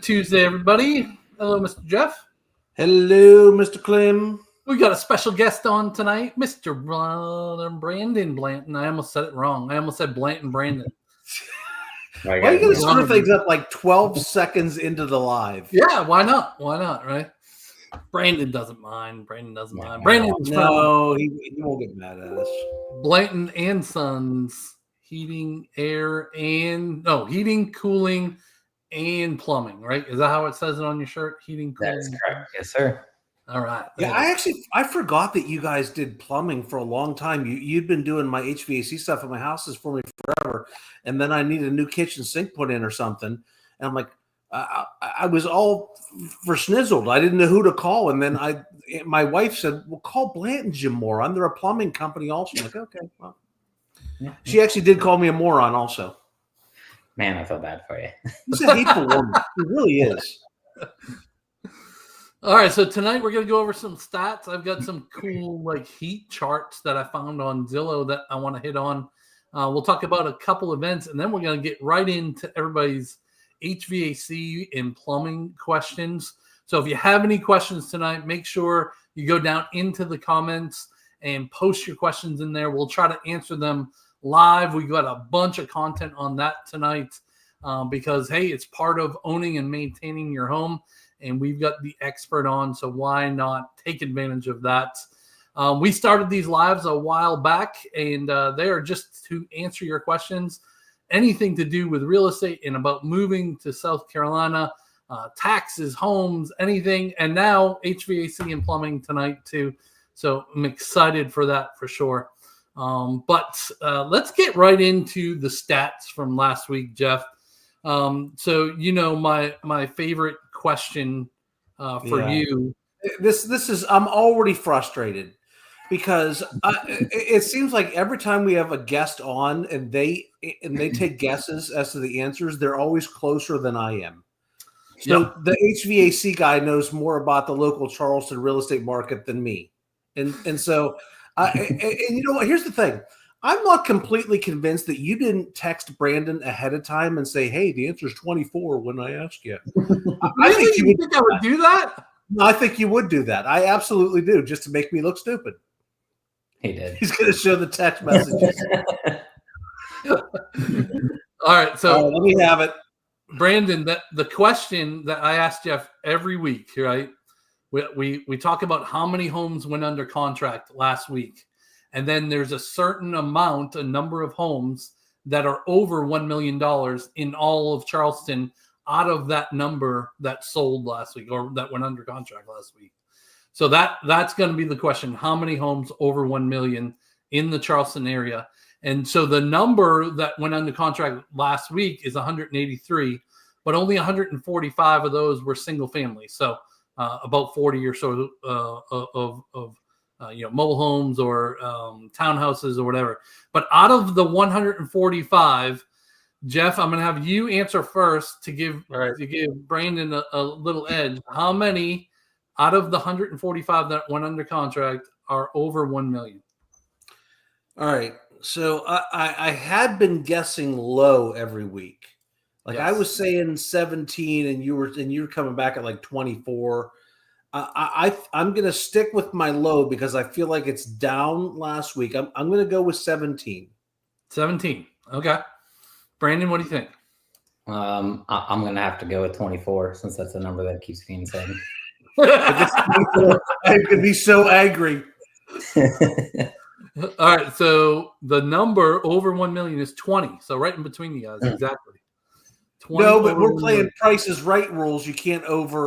Tuesday, everybody. Hello, Mr. Jeff. Hello, Mr. Clem. We got a special guest on tonight, Mr. Brandon Blanton. I almost said it wrong. I almost said Blanton Brandon. Why are you going to screw things up like 12 seconds into the live? Yeah, why not? Why not, right? Brandon doesn't mind. Brandon's he won't get mad at us. Blanton and Sons, heating, cooling, and plumbing, right? Is that how it says it on your shirt? Heating, cooling. That is correct. Yes, sir. All right. Yeah, I forgot that you guys did plumbing for a long time. You'd been doing my HVAC stuff at my houses for me forever, and then I needed a new kitchen sink put in or something, and I'm like, I was all for snizzled. I didn't know who to call, and then my wife said, "Well, call Blanton, Jim Moron. They're a plumbing company also." I'm like, okay, well, yeah. She actually did call me a moron also. Man, I feel bad for you. He's a hateful woman. He really is. All right, so tonight we're going to go over some stats. I've got some cool heat charts that I found on Zillow that I want to hit on. We'll talk about a couple events, and then we're going to get right into everybody's HVAC and plumbing questions. So if you have any questions tonight, make sure you go down into the comments and post your questions in there. We'll try to answer them live. We got a bunch of content on that tonight because, hey, it's part of owning and maintaining your home, and we've got the expert on, so why not take advantage of that? We started these lives a while back, and they are just to answer your questions, anything to do with real estate and about moving to South Carolina, taxes, homes, anything, and now HVAC and plumbing tonight too. So I'm excited for that for sure. But let's get right into the stats from last week, Jeff. So my favorite question for you. This is I'm already frustrated because it seems like every time we have a guest on and they take guesses as to the answers, they're always closer than I am. So the HVAC guy knows more about the local Charleston real estate market than me, and so. And you know what? Here's the thing. I'm not completely convinced that you didn't text Brandon ahead of time and say, "Hey, the answer is 24" when I asked you. I think you think I would do that. I think you would do that. I absolutely do, just to make me look stupid. He did. He's going to show the text messages. All right, so let me have it, Brandon. The question that I ask Jeff every week, right? We talk about how many homes went under contract last week. And then there's a certain amount, a number of homes that are over $1 million in all of Charleston out of that number that sold last week or that went under contract last week. So that's going to be the question. How many homes over 1 million in the Charleston area? And so the number that went under contract last week is 183, but only 145 of those were single family. So about 40 or so of mobile homes or townhouses or whatever. But out of the 145, Jeff, I'm going to have you answer first to give Brandon a little edge. How many out of the 145 that went under contract are over 1 million. All right. So I had been guessing low every week. Like I Yes. was saying 17, and you were coming back at like 24. I'm gonna stick with my low because I feel like it's down last week. I'm gonna go with 17. 17. Okay. Brandon, what do you think? I'm going to have to go with 24 since that's the number that keeps being said. If it's 24, I'm gonna be so angry. All right. So the number over 1 million is 20. So right in between you guys. Exactly. 20 No, but over we're 1 playing million. Price is Right rules. You can't overbid.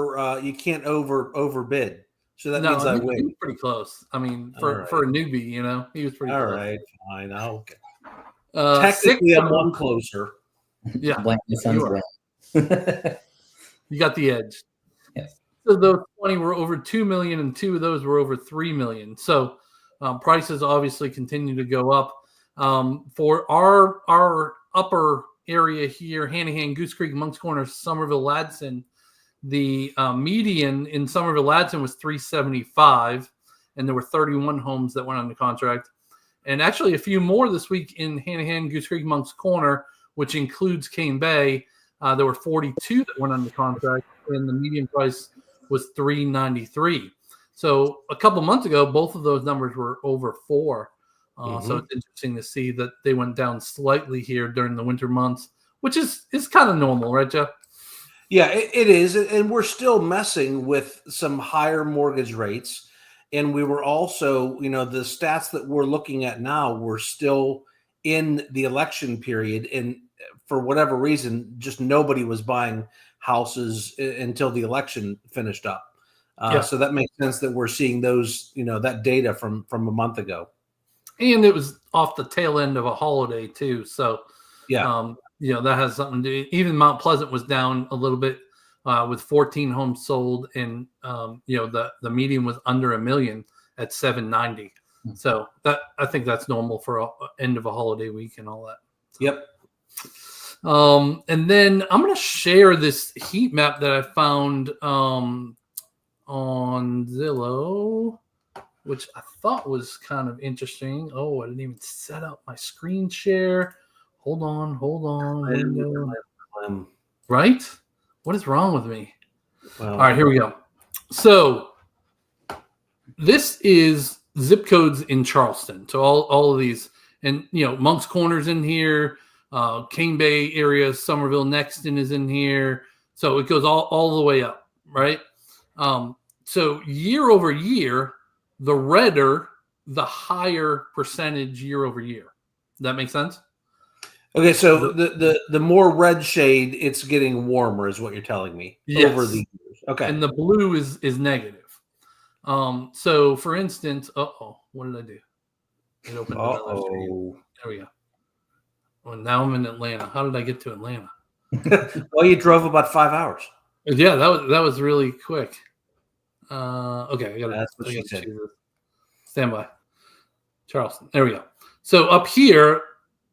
So that means I he win. was pretty close. I mean, All right. for a newbie, he was pretty All close. right, fine. Okay. Technically, Technically, I'm one closer. Yeah. Blanton Sons you are. win. You got the edge. Yes. So those 20 were over 2 million, and 2 of those were over 3 million. So prices obviously continue to go up. For our upper area here, Hanahan, Goose Creek, Moncks Corner, Somerville, Ladson, the median in Somerville, Ladson was 375, and there were 31 homes that went under contract. And actually a few more this week in Hanahan, Goose Creek, Moncks Corner, which includes Cane Bay. There were 42 that went under contract, and the median price was $393. So a couple months ago, both of those numbers were over 4. So it's interesting to see that they went down slightly here during the winter months, which is kind of normal, right, Jeff? Yeah, it is. And we're still messing with some higher mortgage rates. And we were also, the stats that we're looking at now, we're still in the election period. And for whatever reason, just nobody was buying houses until the election finished up. So that makes sense that we're seeing those, that data from a month ago. And it was off the tail end of a holiday too. So, yeah, that has something to do. Even Mount Pleasant was down a little bit with 14 homes sold, and the median was under 1 million at 790. So that I think that's normal for a end of a holiday week and all that. So. Yep. And then I'm going to share this heat map that I found on Zillow, which I thought was kind of interesting. Oh, I didn't even set up my screen share. Hold on. Window. Right? What is wrong with me? Well, all right, here we go. So this is zip codes in Charleston. So all of these, and Moncks Corner's in here, Cane Bay area, Somerville, Nexton is in here. So it goes all the way up, right? So year over year, the redder, the higher percentage year over year. Does that make sense? Okay, so the more red shade, it's getting warmer, is what you're telling me. Yes. Over the years. Okay. And the blue is negative. So for instance, what did I do? It opened another screen. There we go. Well, now I'm in Atlanta. How did I get to Atlanta? Well, you drove about 5 hours. Yeah, that was really quick. Okay, I got That's what she said. Stand by. Charleston. There we go. So up here,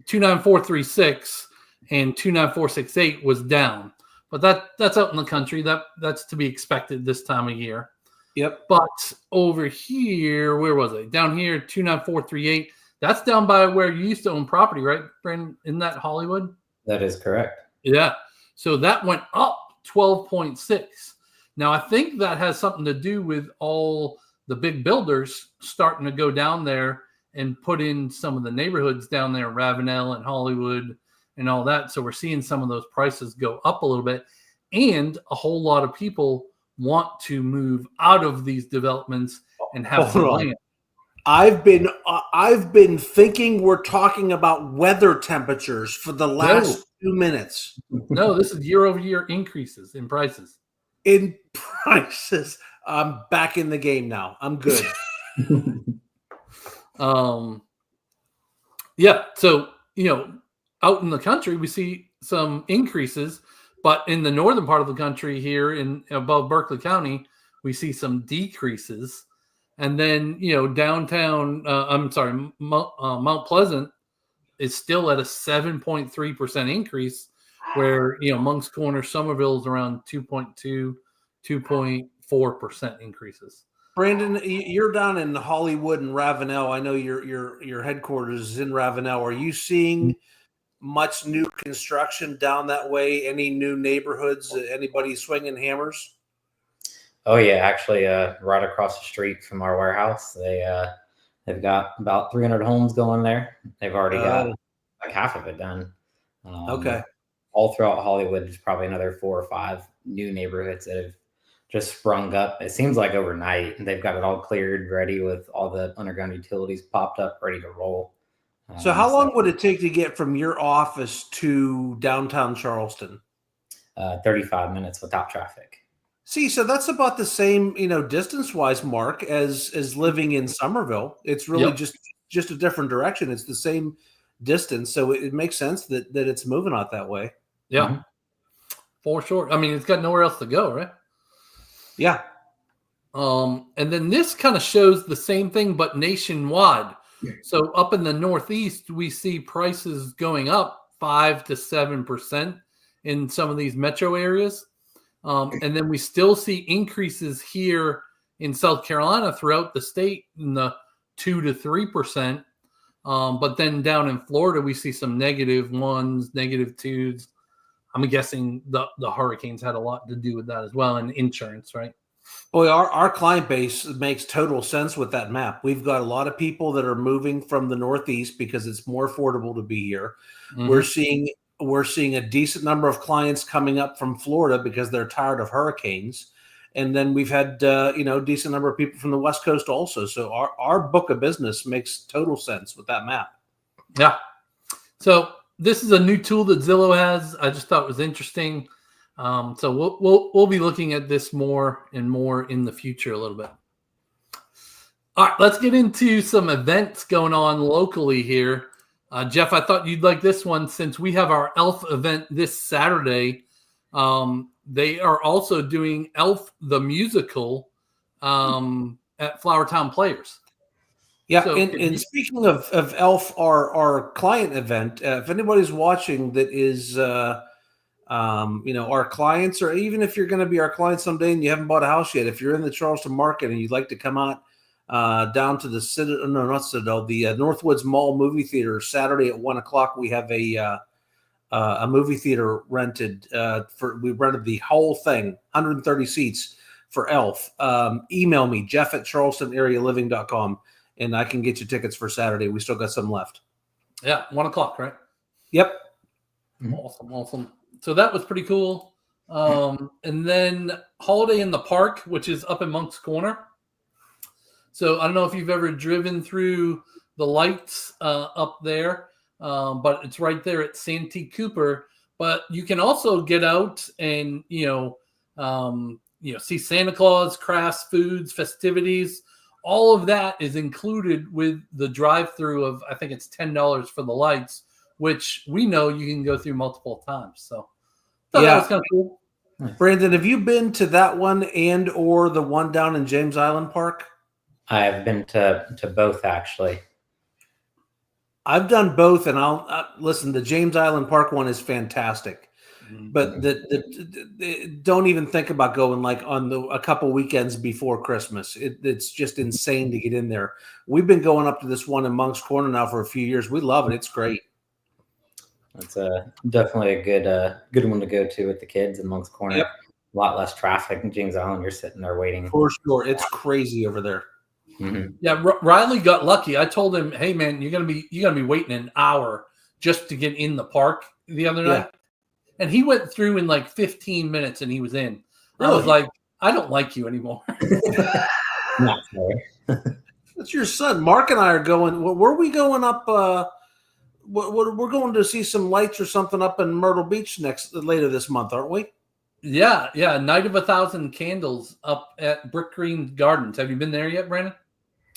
29436 and 29468 was down, but that's out in the country. That's to be expected this time of year. Yep. But over here, where was I? Down here, 29438. That's down by where you used to own property, right, Brandon? Isn't that Hollywood? That is correct. Yeah. So that went up 12.6. Now, I think that has something to do with all the big builders starting to go down there and put in some of the neighborhoods down there, Ravenel and Hollywood and all that. So we're seeing some of those prices go up a little bit. And a whole lot of people want to move out of these developments and have the land. I've been thinking we're talking about weather temperatures for the last 2 minutes. No, this is year over year increases in prices. In prices. I'm back in the game now. I'm good. Yeah. So, out in the country, we see some increases, but in the northern part of the country here above Berkeley County, we see some decreases. And then, downtown, Mount Pleasant is still at a 7.3% increase, where, Moncks Corner, Somerville is around 2.2, 2.4% increases. Brandon, you're down in Hollywood and Ravenel. I know your headquarters is in Ravenel. Are you seeing much new construction down that way? Any new neighborhoods? Anybody swinging hammers? Oh yeah, actually, right across the street from our warehouse, they've got about 300 homes going there. They've already got like half of it done. Okay. All throughout Hollywood, there's probably another 4 or 5 new neighborhoods that have just sprung up. It seems like overnight, and they've got it all cleared, ready with all the underground utilities popped up, ready to roll. So how long would it take to get from your office to downtown Charleston? 35 minutes without traffic. See, so that's about the same, distance-wise, Mark, as living in Somerville. It's really just a different direction. It's the same distance, so it makes sense that it's moving out that way. Yeah, for sure. I mean, it's got nowhere else to go, right? Yeah. And then this kind of shows the same thing, but nationwide. So up in the Northeast, we see prices going up 5 to 7% in some of these metro areas. And then we still see increases here in South Carolina throughout the state in the 2 to 3%. But then down in Florida, we see some -1s, -2s. I'm guessing the hurricanes had a lot to do with that as well, and insurance, right? Boy, our client base makes total sense with that map. We've got a lot of people that are moving from the Northeast because it's more affordable to be here. Mm-hmm. We're seeing a decent number of clients coming up from Florida because they're tired of hurricanes. And then we've had, a decent number of people from the West Coast also. So our book of business makes total sense with that map. Yeah. So this is a new tool that Zillow has. I just thought it was interesting. So we'll be looking at this more and more in the future a little bit. All right, let's get into some events going on locally here. Jeff, I thought you'd like this one since we have our ELF event this Saturday. They are also doing ELF the Musical at Flowertown Players. Yeah, so, and speaking of ELF, our client event, if anybody's watching that is, our clients, or even if you're going to be our client someday and you haven't bought a house yet, if you're in the Charleston market and you'd like to come out down to the Citadel, no, not Citadel, the Northwoods Mall movie theater Saturday at 1:00, we have a movie theater rented. We rented the whole thing, 130 seats for ELF. Email me, jeff@charlestonarea.living.com, and I can get you tickets for Saturday. We still got some left. Yeah, 1:00, right? Yep. Awesome. So that was pretty cool. And then Holiday in the Park, which is up in Monk's Corner. So I don't know if you've ever driven through the lights up there, but it's right there at Santee Cooper. But you can also get out and see Santa Claus, crafts, foods, festivities. All of that is included with the drive-through of, I think it's $10 for the lights, which we know you can go through multiple times. So that was kind of cool. Brandon, have you been to that one and or the one down in James Island Park? I've been to both, actually. I've done both, and I'll listen. The James Island Park one is fantastic, but don't even think about going like on a couple weekends before Christmas. It's just insane to get in there. We've been going up to this one in Monk's Corner now for a few years. We love it. It's great. It's definitely a good one to go to with the kids in Monk's Corner. Yep. A lot less traffic in James Island. You're sitting there waiting. For sure. It's crazy over there. Mm-hmm. Yeah, Riley got lucky. I told him, "Hey, man, you're gonna be waiting an hour just to get in the park the other night," and he went through in like 15 minutes and he was in. Really? I was like, "I don't like you anymore." Not fair. That's your son. Mark and I are going. Where are we going up? We're going to see some lights or something up in Myrtle Beach later this month, aren't we? Yeah. Night of 1,000 Candles up at Brick Green Gardens. Have you been there yet, Brandon?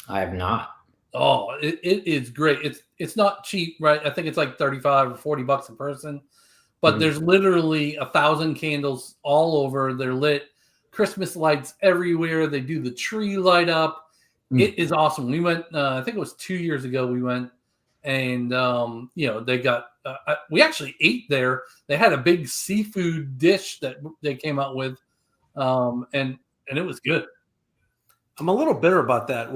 I have not. Oh, it is great. It's not cheap, right? I think it's like $35 or $40 a person, but there's literally 1,000 candles all over. They're lit, Christmas lights everywhere. They do the tree light up. It is awesome. We went. I think it was 2 years ago. We went, and they got. We actually ate there. They had a big seafood dish that they came out with, and it was good. I'm a little bitter about that.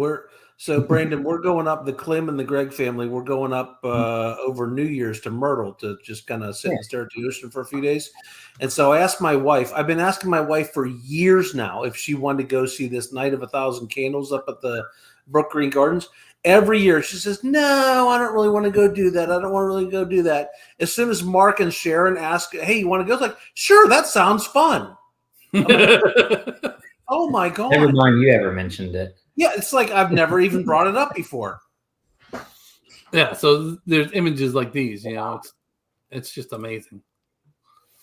So Brandon, we're going up, the Clem and the Greg family, we're going up over New Year's to Myrtle to just kind of sit and stare at the ocean for a few days. And so I asked my wife, I've been asking my wife for years now if she wanted to go see this Night of 1,000 Candles up at the Brook Green Gardens. Every year she says, no, I don't really want to go do that. I don't want to really go do that. As soon as Mark and Sharon ask, hey, you want to go? It's like, sure, that sounds fun. Like, oh my God. Never mind you ever mentioned it. Yeah, it's like I've never even brought it up before. Yeah, so there's images like these, you know, it's just amazing.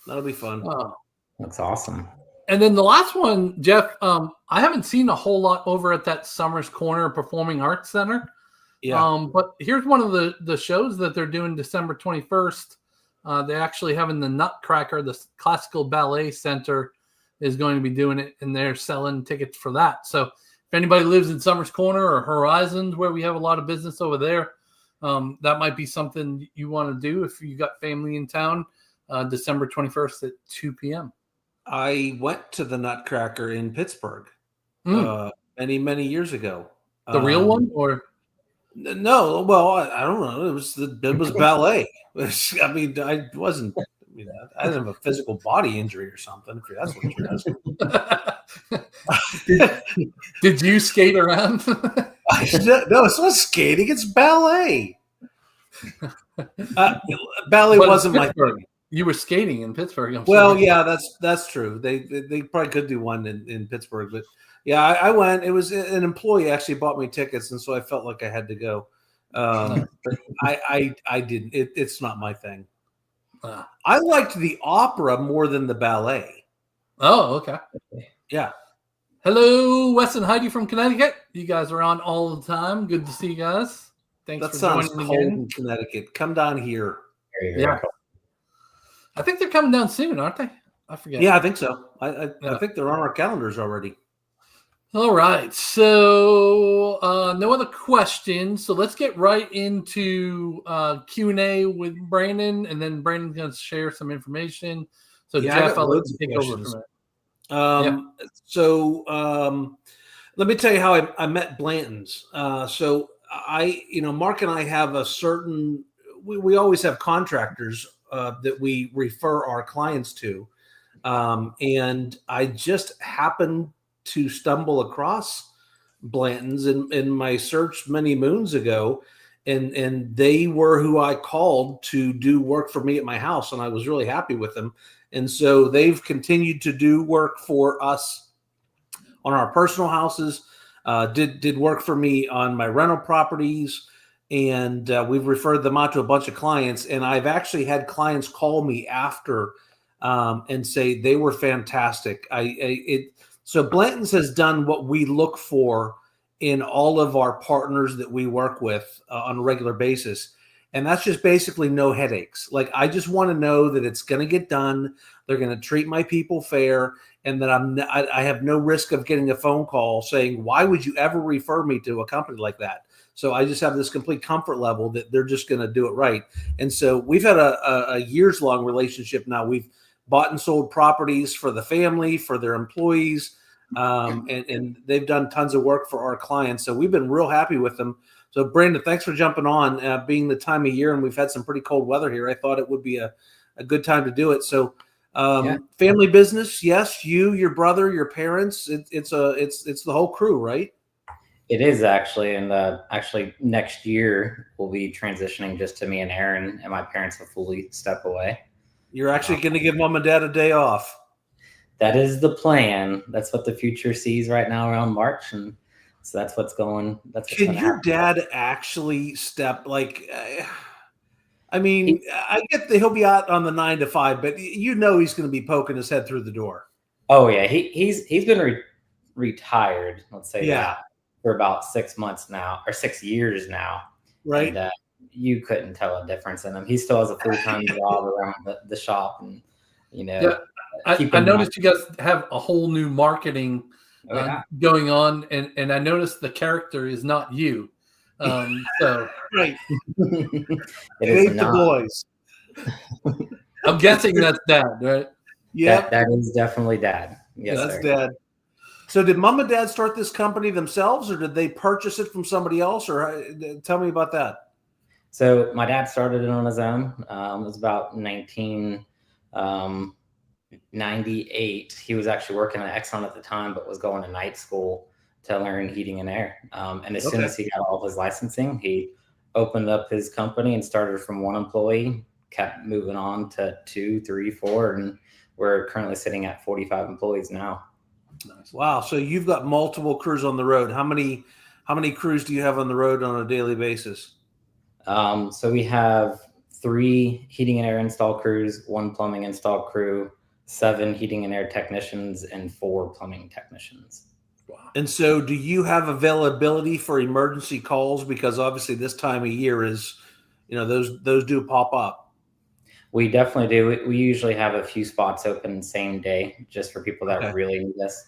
That'll be fun. Oh. That's awesome. And then the last one, Jeff, I haven't seen a whole lot over at that Summers Corner Performing Arts Center. Yeah. But here's one of the shows that they're doing December 21st. They're actually having the Nutcracker, the Classical Ballet Center is going to be doing it, and they're selling tickets for that. So if anybody lives in Summers Corner or Horizons, where we have a lot of business over there, that might be something you want to do if you got family in town, December 21st at 2 p.m. I went to the Nutcracker in Pittsburgh many, many years ago. The real one, or? No, well, I don't know. It was ballet. I mean, I wasn't. I didn't have a physical body injury or something. If that's what you're asking. Did you skate around? No, it's not skating. It's ballet. Ballet wasn't my thing. You were skating in Pittsburgh. Well, yeah, that's true. They probably could do one in Pittsburgh, but yeah, I went. It was an employee actually bought me tickets, and so I felt like I had to go. But I didn't. It's not my thing. I liked the opera more than the ballet. Oh, okay. Yeah. Hello, Wes and Heidi from Connecticut. You guys are on all the time. Good to see you guys. Thanks for joining cold again. in Connecticut. Come down here. Yeah. I think they're coming down soon, aren't they? I forget. Yeah, I think so. I think they're on our calendars already. All right. So no other questions. So let's get right into Q&A with Brandon, and then Brandon's going to share some information. So Jeff, I'll let you take over from it. So let me tell you how I met Blantons. So Mark and I have a certain, we always have contractors that we refer our clients to. And I just happened to stumble across Blantons in my search many moons ago. And they were who I called to do work for me at my house. And I was really happy with them. And so they've continued to do work for us on our personal houses, did work for me on my rental properties. And we've referred them out to a bunch of clients. And I've actually had clients call me after and say they were fantastic. So Blanton's has done what we look for in all of our partners that we work with on a regular basis. And that's just basically no headaches. Like, I just want to know that it's going to get done. They're going to treat my people fair, and that I have no risk of getting a phone call saying, why would you ever refer me to a company like that? So I just have this complete comfort level that they're just going to do it right. And so we've had a years-long relationship now. We've bought and sold properties for the family, for their employees, and they've done tons of work for our clients. So we've been real happy with them. So Brandon, thanks for jumping on. Being the time of year and we've had some pretty cold weather here, I thought it would be a good time to do it. So family business, yes, you, your brother, your parents, it's the whole crew, right? It is actually, and actually next year we'll be transitioning just to me and Aaron, and my parents will fully step away. You're actually going to give mom and dad a day off. That is the plan. That's what the future sees right now around March, and so that's what's going. Can your dad actually step like? I mean, I get that he'll be out on the 9 to 5, but he's going to be poking his head through the door. Oh yeah, he's been retired. Let's say that for about 6 months now, or 6 years now. Right. And, you couldn't tell a difference in him. He still has a full-time job around the shop, and I noticed you guys have a whole new marketing going on, and I noticed the character is not you. So right, it ain't the boys. I'm guessing that's Dad, right? Yeah, that is definitely Dad. Yes, that's Dad. So did mom and dad start this company themselves, or did they purchase it from somebody else? Or tell me about that. So my dad started it on his own. It was about 1998. He was actually working at Exxon at the time, but was going to night school to learn heating and air. And as soon as he got all of his licensing, he opened up his company and started from one employee, kept moving on to 2, 3, 4, and we're currently sitting at 45 employees now. Nice. Wow. So you've got multiple crews on the road. How many crews do you have on the road on a daily basis? So we have 3 heating and air install crews, 1 plumbing install crew, 7 heating and air technicians, and 4 plumbing technicians. Wow. And so do you have availability for emergency calls? Because obviously this time of year is, those do pop up. We definitely do. We usually have a few spots open same day just for people that really need us.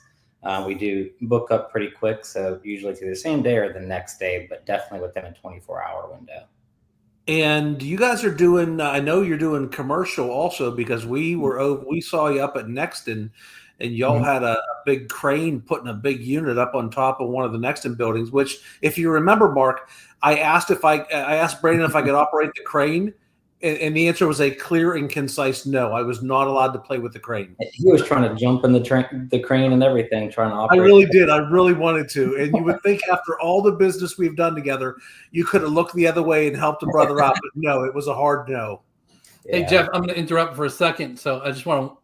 We do book up pretty quick, so usually it's either the same day or the next day, but definitely within a 24-hour window. And you guys are doing, I know you're doing commercial also, because we saw you up at Nexton, and y'all had a big crane putting a big unit up on top of one of the Nexton buildings, which, if you remember, Mark, I asked Brandon if I could operate the crane, and the answer was a clear and concise no. I was not allowed to play with the crane. He was trying to jump in the crane and everything, trying to operate. I really did. I really wanted to. And you would think after all the business we've done together, you could have looked the other way and helped a brother out. But no, it was a hard no. Hey, Jeff, I'm going to interrupt for a second. So I just want to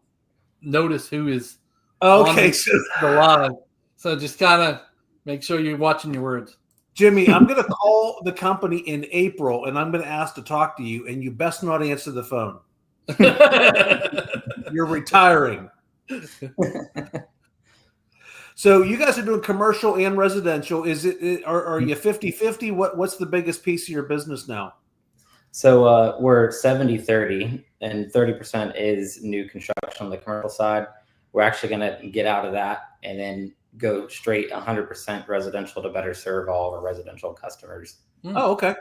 notice who is on the live. So just kind of make sure you're watching your words. Jimmy, I'm going to call the company in April, and I'm going to ask to talk to you, and you best not answer the phone. You're retiring. So you guys are doing commercial and residential. Are you 50-50? What's the biggest piece of your business now? So we're 70-30, and 30% is new construction on the commercial side. We're actually going to get out of that and then go straight 100% residential to better serve all of our residential customers. Oh, okay.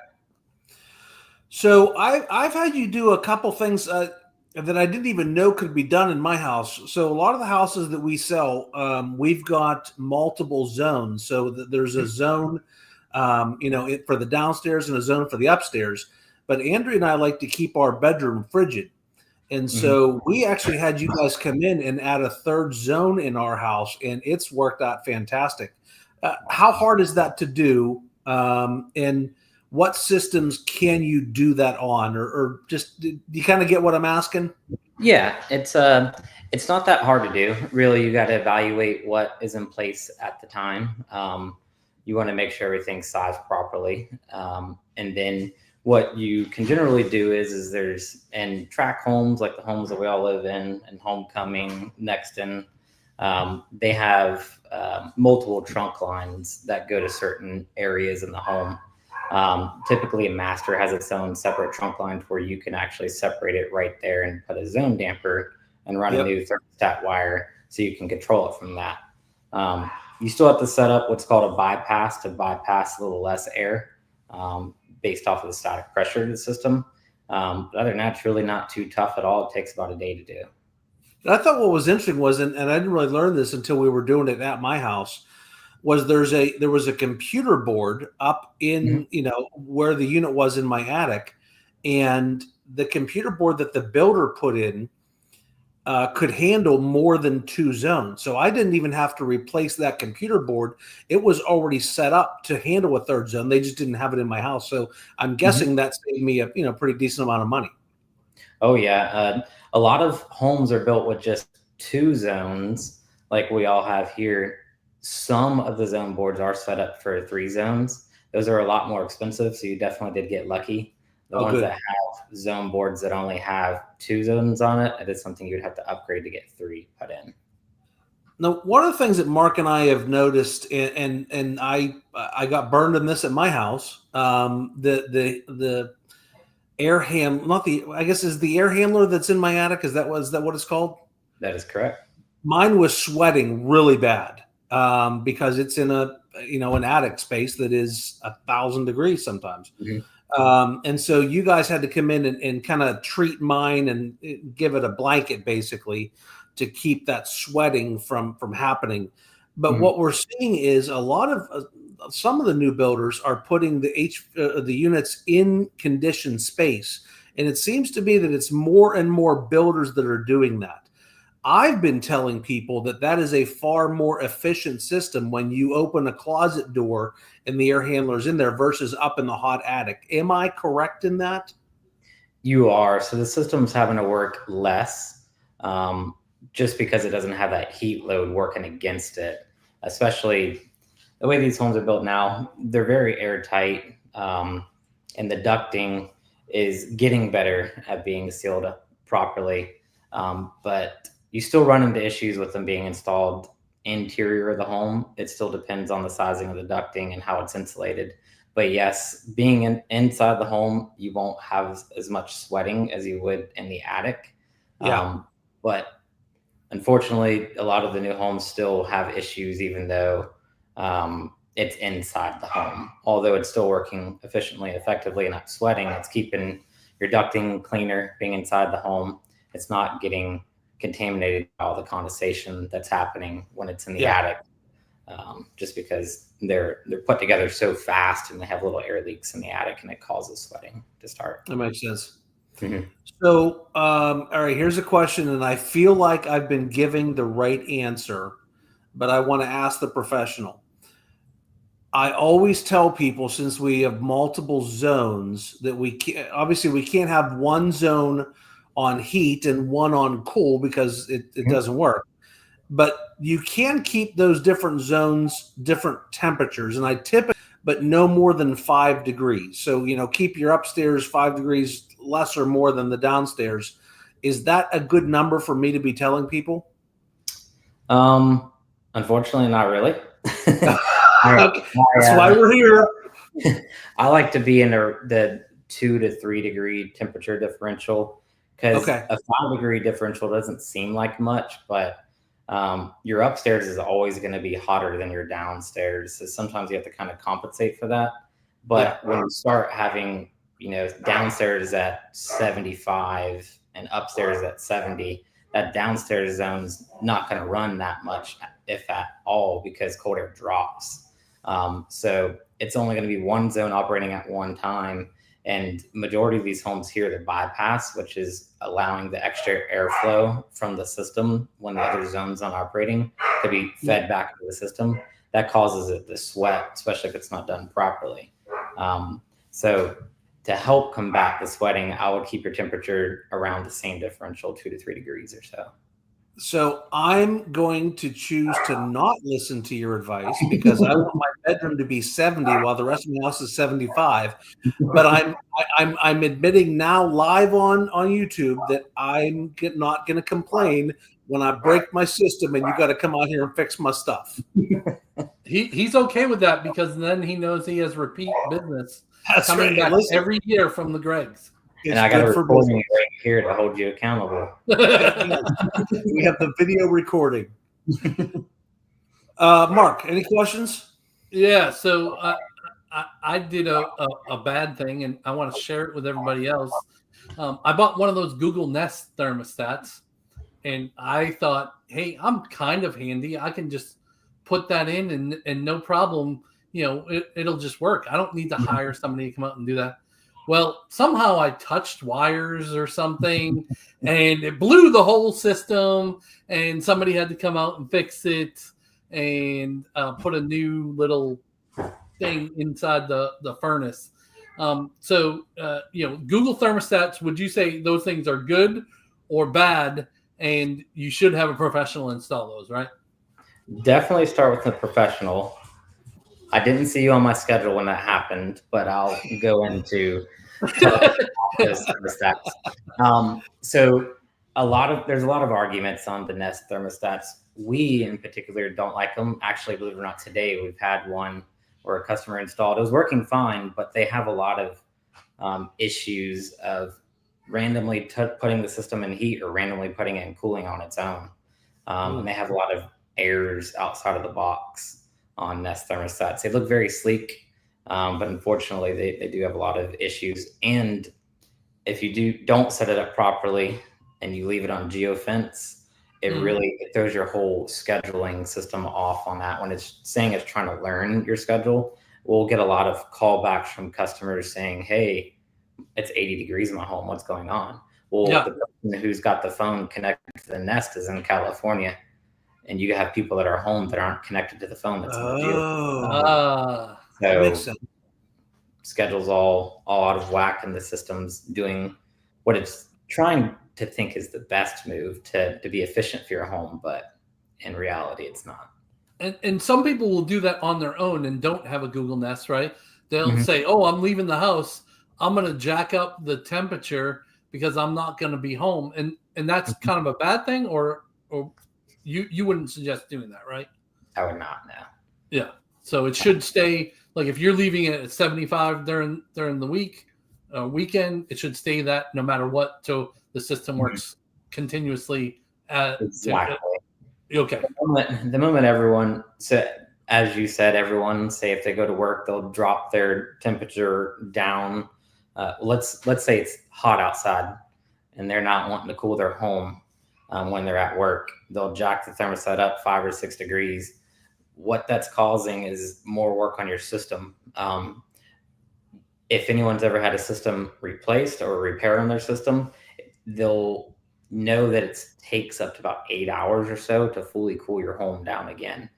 So I've had you do a couple things that I didn't even know could be done in my house. So a lot of the houses that we sell, we've got multiple zones. So there's a zone, for the downstairs and a zone for the upstairs. But Andrea and I like to keep our bedroom frigid. And so we actually had you guys come in and add a third zone in our house, and it's worked out fantastic. How hard is that to do? And what systems can you do that on? Or just, do you kind of get what I'm asking? Yeah, it's not that hard to do. Really, you got to evaluate what is in place at the time. You want to make sure everything's sized properly. And then what you can generally do is there's in track homes, like the homes that we all live in, and Homecoming, Nexton, they have multiple trunk lines that go to certain areas in the home. Typically a master has its own separate trunk line where you can actually separate it right there and put a zone damper and run a new thermostat wire so you can control it from that. You still have to set up what's called a bypass to bypass a little less air. Based off of the static pressure of the system. But other than that, it's really not too tough at all. It takes about a day to do. I thought what was interesting was, and I didn't really learn this until we were doing it at my house, was there was a computer board up in, where the unit was in my attic, and the computer board that the builder put in could handle more than 2 zones. So I didn't even have to replace that computer board. It was already set up to handle a third zone. They just didn't have it in my house. So I'm guessing that saved me a pretty decent amount of money. Oh yeah. A lot of homes are built with just 2 zones like we all have here. Some of the zone boards are set up for 3 zones. Those are a lot more expensive. So you definitely did get lucky. The ones that have zone boards that only have 2 zones on it, it is something you'd have to upgrade to get 3 put in. Now, one of the things that Mark and I have noticed, and I got burned in this at my house, the air is the air handler that's in my attic. Is that what it's called? That is correct. Mine was sweating really bad because it's in an attic space that is 1,000 degrees sometimes. And so you guys had to come in and kind of treat mine and give it a blanket basically to keep that sweating from happening. But what we're seeing is a lot of some of the new builders are putting the units in conditioned space, and it seems to be that it's more and more builders that are doing that. I've been telling people that is a far more efficient system when you open a closet door and the air handler's in there versus up in the hot attic. Am I correct in that? You are. So the system's having to work less just because it doesn't have that heat load working against it, especially the way these homes are built now. They're very airtight, and the ducting is getting better at being sealed up properly. But you still run into issues with them being installed interior of the home. It still depends on the sizing of the ducting and how it's insulated. But yes, being inside the home, you won't have as much sweating as you would in the attic. Yeah. But unfortunately, a lot of the new homes still have issues, even though it's inside the home. Although it's still working efficiently, effectively, and not sweating, it's keeping your ducting cleaner being inside the home. It's not getting contaminated by all the condensation that's happening when it's in the attic, just because they're put together so fast and they have little air leaks in the attic, and it causes sweating to start. That makes sense. Mm-hmm. So, all right, here's a question, and I feel like I've been giving the right answer, but I want to ask the professional. I always tell people, since we have multiple zones, that we can't have one zone on heat and one on cool because it doesn't work. But you can keep those different zones, different temperatures, and I typically, but no more than 5 degrees. So, keep your upstairs 5 degrees less or more than the downstairs. Is that a good number for me to be telling people? Unfortunately, not really. That's why we're here. I like to be in the 2 to 3 degree temperature differential, because a 5 degree differential doesn't seem like much, but your upstairs is always going to be hotter than your downstairs. So sometimes you have to kind of compensate for that. But when you start having, downstairs at 75 and upstairs at 70, that downstairs zone's not going to run that much, if at all, because cold air drops. So it's only going to be one zone operating at one time. And majority of these homes here, the bypass, which is allowing the extra airflow from the system when the other zone's not operating to be fed back into the system, that causes it to sweat, especially if it's not done properly. So to help combat the sweating, I would keep your temperature around the same differential, 2 to 3 degrees or so. So I'm going to choose to not listen to your advice because I want my bedroom to be 70 while the rest of my house is 75. But I'm admitting now live on YouTube that I'm not going to complain when I break my system and you got to come out here and fix my stuff. He's okay with that because then he knows he has repeat business coming back every year from the Gregs. And I got a recording right here to hold you accountable. We have the video recording. Mark, any questions? Yeah, so I did a bad thing, and I want to share it with everybody else. I bought one of those Google Nest thermostats, and I thought, hey, I'm kind of handy. I can just put that in, and no problem, it'll just work. I don't need to hire somebody to come out and do that. Well, somehow I touched wires or something, and it blew the whole system, and somebody had to come out and fix it and put a new little thing inside the furnace. So, Google thermostats, would you say those things are good or bad, and you should have a professional install those, right? Definitely start with a professional. I didn't see you on my schedule when that happened, but I'll go into those thermostats. So there's a lot of arguments on the Nest thermostats. We in particular don't like them. Actually, believe it or not, today we've had one where a customer installed. It was working fine, but they have a lot of issues of randomly putting the system in heat or randomly putting it in cooling on its own. And they have a lot of errors outside of the box on Nest thermostats. They look very sleek, but unfortunately they do have a lot of issues. And if you don't set it up properly and you leave it on geofence, it throws your whole scheduling system off on that. When it's saying it's trying to learn your schedule, we'll get a lot of callbacks from customers saying, hey, it's 80 degrees in my home. What's going on? Well, the person who's got the phone connected to the Nest is in California, and you have people that are home that aren't connected to the phone that's in the field. That makes sense. Schedule's all out of whack, and the system's doing what it's trying to think is the best move to be efficient for your home, but in reality, it's not. And some people will do that on their own and don't have a Google Nest, right? They'll say, "Oh, I'm leaving the house. I'm going to jack up the temperature because I'm not going to be home," and that's kind of a bad thing, or you wouldn't suggest doing that, right? I would not. No. Yeah. So it should stay, like, if you're leaving it at 75 during the weekend, it should stay that no matter what. So the system works continuously. Exactly. Okay. The moment everyone, so as you said, everyone, say if they go to work, they'll drop their temperature down. Let's say it's hot outside and they're not wanting to cool their home when they're at work. They'll jack the thermostat up 5 or 6 degrees. What that's causing is more work on your system. If anyone's ever had a system replaced or repair on their system, they'll know that it takes up to about 8 hours or so to fully cool your home down again.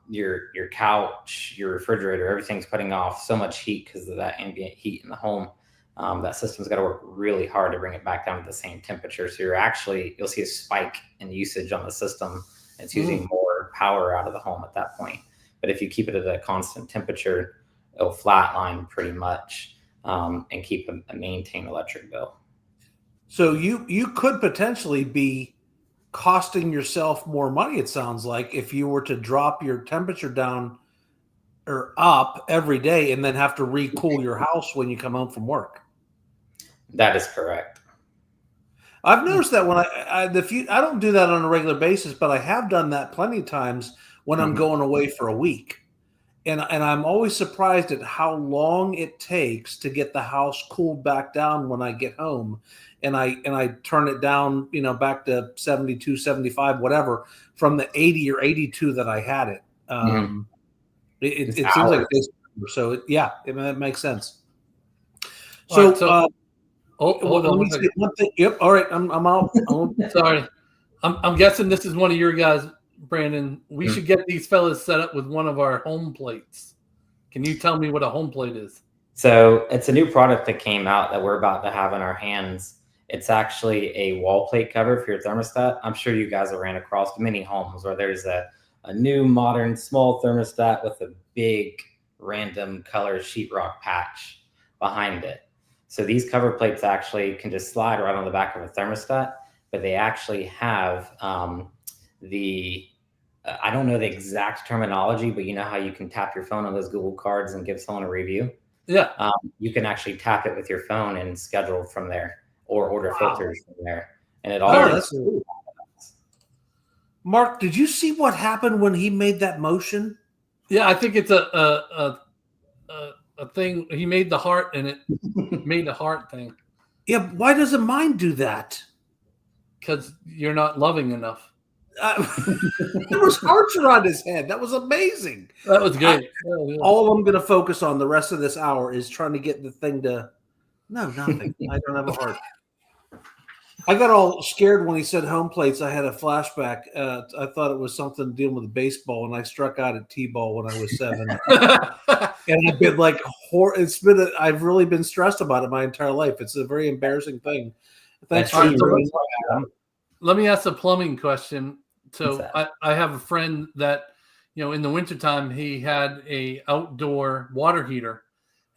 Your couch, your refrigerator, everything's putting off so much heat because of that ambient heat in the home. That system's got to work really hard to bring it back down to the same temperature. So you'll see a spike in usage on the system. It's using more power out of the home at that point. But if you keep it at a constant temperature, it'll flatline pretty much and keep a maintained electric bill. So you could potentially be costing yourself more money, it sounds like, if you were to drop your temperature down or up every day and then have to recool your house when you come home from work. That is correct. I've noticed that when I don't do that on a regular basis, but I have done that plenty of times when I'm going away for a week. And I'm always surprised at how long it takes to get the house cooled back down when I get home. And I turn it down, back to 72, 75, whatever, from the 80 or 82 that I had it. It seems like it's so. That makes sense. So, hold on. One thing. Yep. All right. I'm out. Sorry. I'm guessing this is one of your guys, Brandon. We should get these fellas set up with one of our home plates. Can you tell me what a home plate is? So it's a new product that came out that we're about to have in our hands. It's actually a wall plate cover for your thermostat. I'm sure you guys have ran across many homes where there's a new modern small thermostat with a big random color sheetrock patch behind it. So these cover plates actually can just slide right on the back of a thermostat, but they actually have I don't know the exact terminology, but you know how you can tap your phone on those Google cards and give someone a review? Yeah. You can actually tap it with your phone and schedule from there or order filters from there. And it all that's cool. Mark, did you see what happened when he made that motion? Yeah, I think it's a thing. He made the heart and it made the heart thing. Yeah, why doesn't mine do that? Because you're not loving enough. There was hearts around his head. That was amazing. That was good. All I'm going to focus on the rest of this hour is trying to get the thing to. No, nothing. I don't have a heart. I got all scared when he said home plates. I had a flashback. I thought it was something dealing with baseball, and I struck out at T-ball when I was 7. And I've been like, I've really been stressed about it my entire life. It's a very embarrassing thing. Thanks for Let me ask a plumbing question. So I have a friend that, in the wintertime, he had a outdoor water heater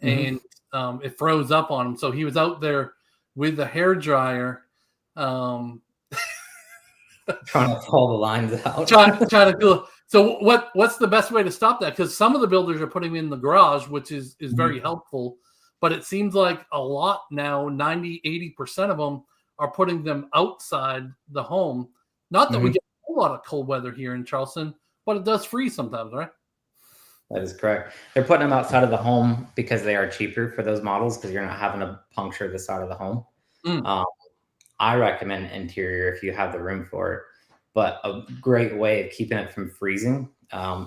and it froze up on him. So he was out there with the hair dryer, trying to pull the lines out. trying to do. So what's the best way to stop that? Because some of the builders are putting them in the garage, which is very helpful. But it seems like a lot now, 90, 80% of them are putting them outside the home. Not that we get a whole lot of cold weather here in Charleston, but it does freeze sometimes, right? That is correct. They're putting them outside of the home because they are cheaper for those models because you're not having to puncture the side of the home. I recommend interior if you have the room for it. but a great way of keeping it from freezing.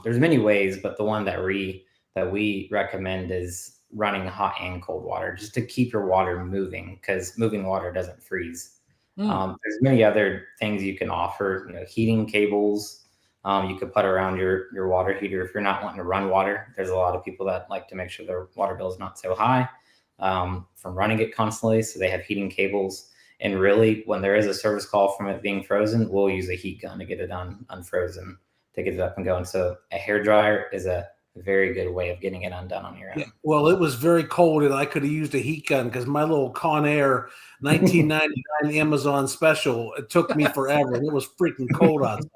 There's many ways, but the one that we recommend is running hot and cold water, just to keep your water moving, because moving water doesn't freeze. There's many other things you can offer, heating cables. You could put around your water heater if you're not wanting to run water. There's a lot of people that like to make sure their water bill is not so high from running it constantly. So they have heating cables. And really, when there is a service call from it being frozen, we'll use a heat gun to get it unfrozen, to get it up and going. So a hairdryer is a very good way of getting it undone on your own. Yeah, well, it was very cold, and I could have used a heat gun because my little Conair 1999 Amazon special, it took me forever, and it was freaking cold outside.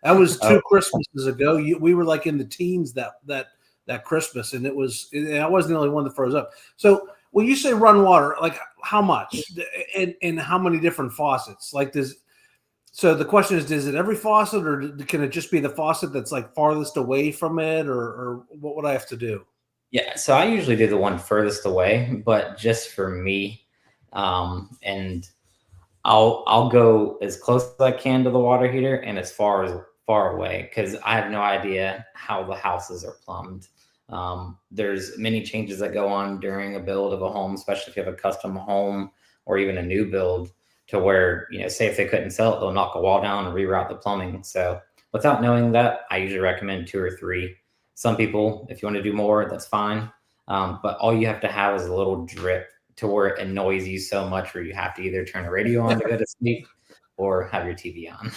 That was 2 Christmases ago. We were like in the teens that Christmas, and I wasn't the only one that froze up. So when you say run water, like how much and how many different faucets? So the question is it every faucet, or can it just be the faucet that's like farthest away from it, or what would I have to do? Yeah, so I usually do the one furthest away, but just for me, and I'll go as close as I can to the water heater and as far away, because I have no idea how the houses are plumbed. There's many changes that go on during a build of a home, especially if you have a custom home or even a new build, to where, say if they couldn't sell it, they'll knock a wall down and reroute the plumbing. So without knowing that, I usually recommend 2 or 3. Some people, if you want to do more, that's fine. But all you have to have is a little drip to where it annoys you so much where you have to either turn the radio on to go to sleep or have your TV on.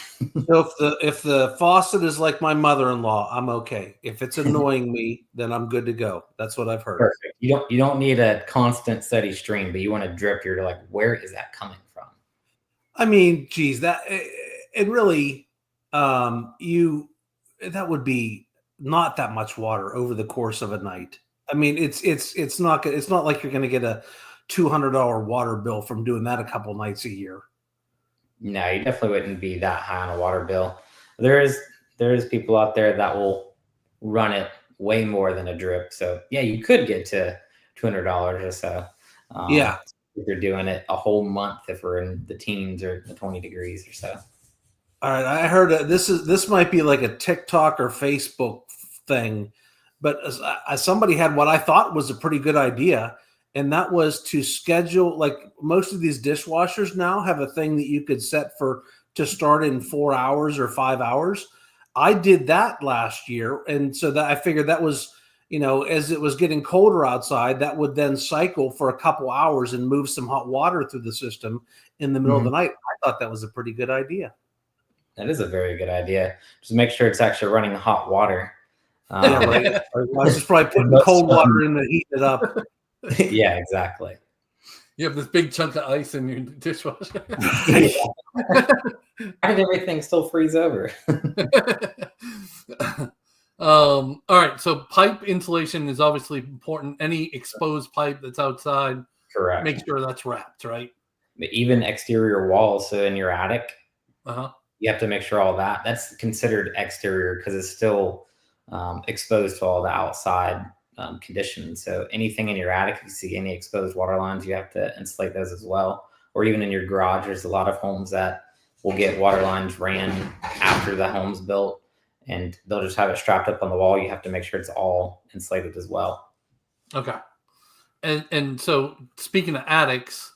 So if the faucet is like my mother-in-law, I'm okay. If it's annoying me, then I'm good to go. That's what I've heard. Perfect. You don't need a constant steady stream, but you want to drip. You're like, where is that coming from? I mean, geez, that it really that would be not that much water over the course of a night. I mean, it's not like you're going to get a $200 water bill from doing that a couple nights a year. No, you definitely wouldn't be that high on a water bill. There is people out there that will run it way more than a drip. So yeah, you could get to $200 or so. Yeah. If you're doing it a whole month, if we're in the teens or the 20 degrees or so. All right, I heard this might be like a TikTok or Facebook thing, but somebody had what I thought was a pretty good idea, and that was to schedule, like most of these dishwashers now have a thing that you could set to start in 4 hours or 5 hours. I did that last year, and so that I figured that was, as it was getting colder outside, that would then cycle for a couple hours and move some hot water through the system in the middle of the night. I thought that was a pretty good idea. That is a very good idea. Just make sure it's actually running hot water. Yeah, right. I was just probably putting cold water in to heat it up. Yeah, exactly. You have this big chunk of ice in your dishwasher. How did everything still freeze over? All right. So pipe insulation is obviously important. Any exposed pipe that's outside, Correct. make sure that's wrapped, right? Even exterior walls. So in your attic, you have to make sure all that's considered exterior because it's still exposed to all the outside conditions. So anything in your attic, if you see any exposed water lines, you have to insulate those as well. Or even in your garage, there's a lot of homes that will get water lines ran after the home's built, and they'll just have it strapped up on the wall. You have to make sure it's all insulated as well. Okay. And so speaking of attics,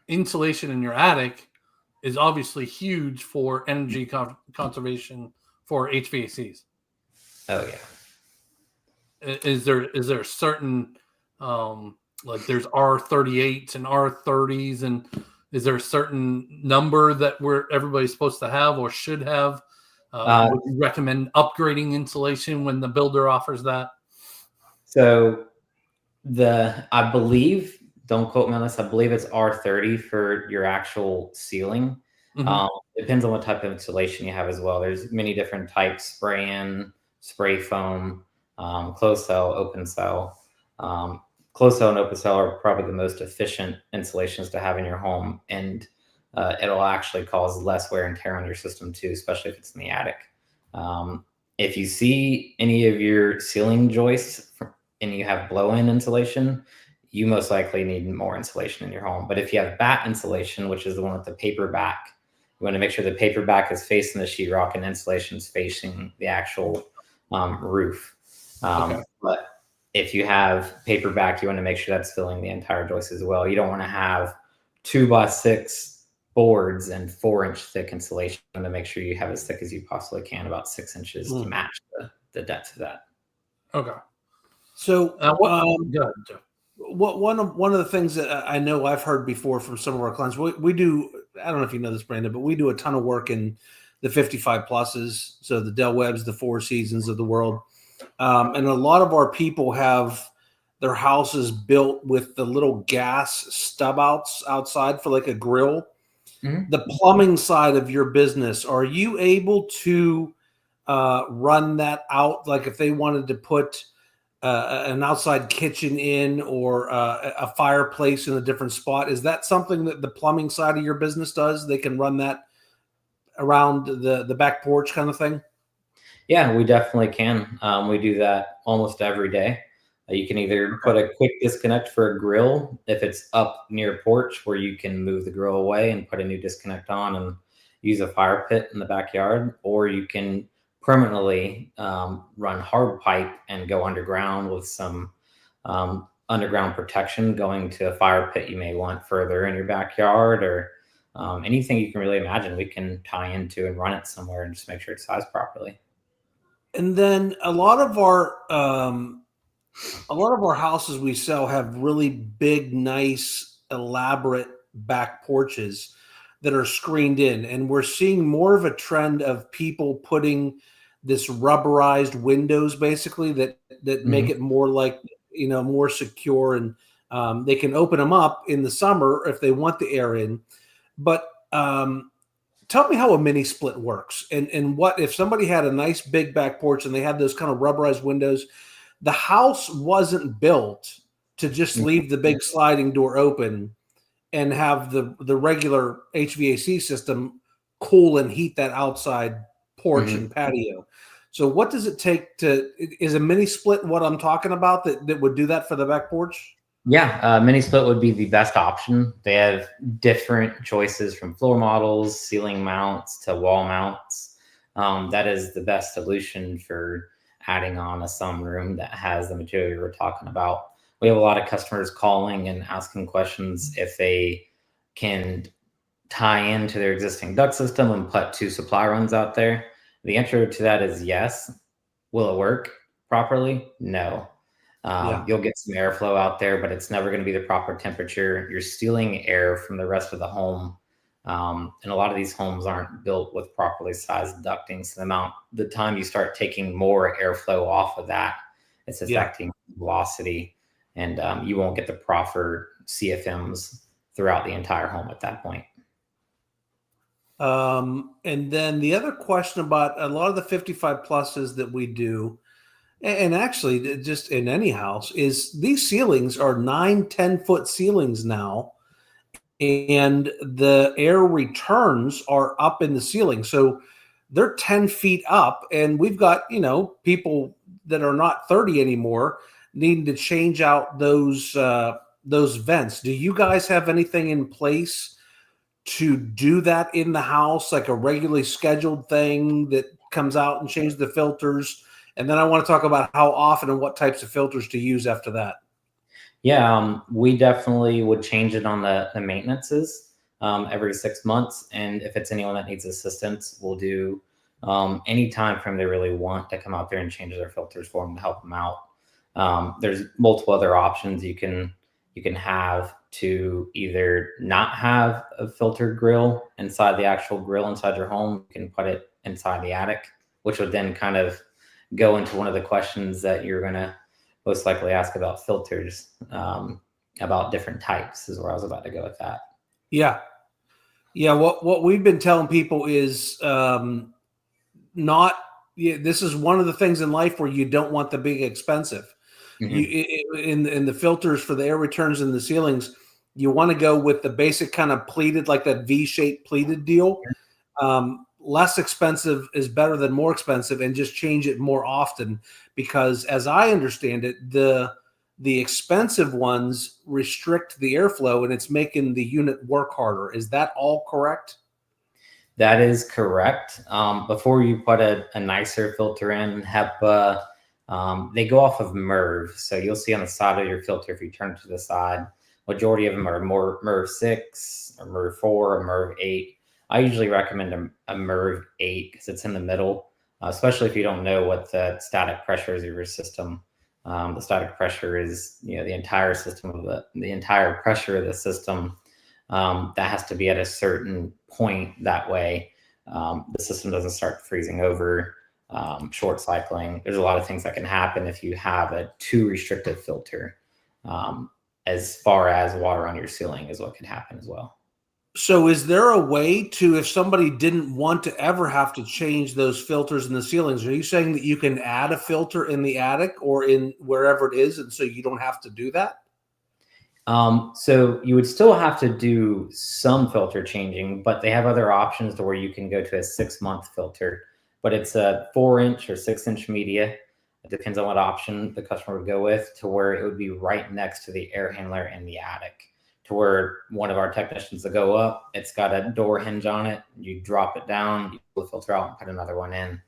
insulation in your attic is obviously huge for energy conservation for HVACs. Oh yeah. Is there certain like there's R38s and R30s, and is there a certain number that everybody's supposed to have or should have? Would you recommend upgrading insulation when the builder offers that? So I believe, don't quote me on this, I believe it's R30 for your actual ceiling. Depends on what type of insulation you have as well. There's many different types: spray-in, spray foam, closed cell, open cell. Closed cell and open cell are probably the most efficient insulations to have in your home, and it'll actually cause less wear and tear on your system too, especially if it's in the attic. If you see any of your ceiling joists and you have blow-in insulation, you most likely need more insulation in your home. But if you have batt insulation, which is the one with the paper back, You want to make sure the paperback is facing the sheetrock and insulation is facing the actual roof. But if you have paperback, you want to make sure that's filling the entire joist as well. You don't want to have 2x6 boards and 4-inch thick insulation. You want to make sure you have as thick as you possibly can, about 6 inches to match the depth of that. Okay. So go ahead, Joe. one of the things that I know I've heard before from some of our clients, we do, I don't know if you know this, Brandon, but we do a ton of work in the 55 pluses. So the Del Webbs, the Four Seasons of the world. And a lot of our people have their houses built with the little gas stub outs outside for like a grill. Mm-hmm. The plumbing side of your business, are you able to run that out? Like if they wanted to put an outside kitchen in or a fireplace in a different spot, is that something that the plumbing side of your business does? They can run that around the back porch kind of thing? Yeah, we definitely can. We do that almost every day. You can either put a quick disconnect for a grill if it's up near porch, where you can move the grill away and put a new disconnect on and use a fire pit in the backyard, or you can permanently run hard pipe and go underground with some underground protection going to a fire pit you may want further in your backyard, or anything you can really imagine we can tie into and run it somewhere and just make sure it's sized properly. And then a lot of our houses we sell have really big, nice, elaborate back porches that are screened in. And we're seeing more of a trend of people putting this rubberized windows, basically, that make it more like, more secure. And they can open them up in the summer if they want the air in. But tell me how a mini split works, and what if somebody had a nice big back porch and they had those kind of rubberized windows. The house wasn't built to just leave the big sliding door open and have the regular HVAC system cool and heat that outside porch and patio. So what does it take is a mini split what I'm talking about that would do that for the back porch? Yeah, mini split would be the best option. They have different choices from floor models, ceiling mounts to wall mounts. That is the best solution for adding on a sunroom that has the material we're talking about. We have a lot of customers calling and asking questions if they can tie into their existing duct system and put 2 supply runs out there. The answer to that is yes. Will it work properly? No. You'll get some airflow out there, but it's never going to be the proper temperature. You're stealing air from the rest of the home. And a lot of these homes aren't built with properly sized ducting. So the time you start taking more airflow off of that, it's affecting velocity, and you won't get the proper CFMs throughout the entire home at that point. And then the other question about a lot of the 55 pluses that we do, and actually just in any house, is these ceilings are 9-10 foot ceilings now. And the air returns are up in the ceiling. So they're 10 feet up, and we've got, people that are not 30 anymore needing to change out those vents. Do you guys have anything in place to do that in the house, like a regularly scheduled thing that comes out and changes the filters? And then I want to talk about how often and what types of filters to use after that. Yeah, we definitely would change it on the maintenances every 6 months. And if it's anyone that needs assistance, we'll do any time frame they really want to come out there and change their filters for them to help them out. There's multiple other options you can have to either not have a filtered grill inside the actual grill inside your home. You can put it inside the attic, which would then kind of go into one of the questions that you're going to most likely ask about filters, about different types is where I was about to go with that. Yeah. What we've been telling people is this is one of the things in life where you don't want the big expensive. In the filters for the air returns in the ceilings, you want to go with the basic kind of pleated, like that V-shaped pleated deal. Less expensive is better than more expensive, and just change it more often, because as I understand it, the expensive ones restrict the airflow and it's making the unit work harder. Is that all correct? That is correct. Before you put a nicer filter in, HEPA, they go off of MERV. So you'll see on the side of your filter, if you turn it to the side, majority of them are more MERV 6 or MERV 4 or MERV 8. I usually recommend a MERV 8 because it's in the middle, especially if you don't know what the static pressure is of your system. The static pressure is, the entire system of the entire pressure of the system. That has to be at a certain point. That way, the system doesn't start freezing over, short cycling. There's a lot of things that can happen if you have a too restrictive filter. As far as water on your ceiling is what could happen as well. So is there a way to, if somebody didn't want to ever have to change those filters in the ceilings, are you saying that you can add a filter in the attic or in wherever it is, and so you don't have to do that? So you would still have to do some filter changing, but they have other options to where you can go to a 6-month filter, but it's a 4-inch or 6-inch media. It depends on what option the customer would go with, to where it would be right next to the air handler in the attic, to where one of our technicians will go up. It's got a door hinge on it. You drop it down, you pull the filter out and put another one in.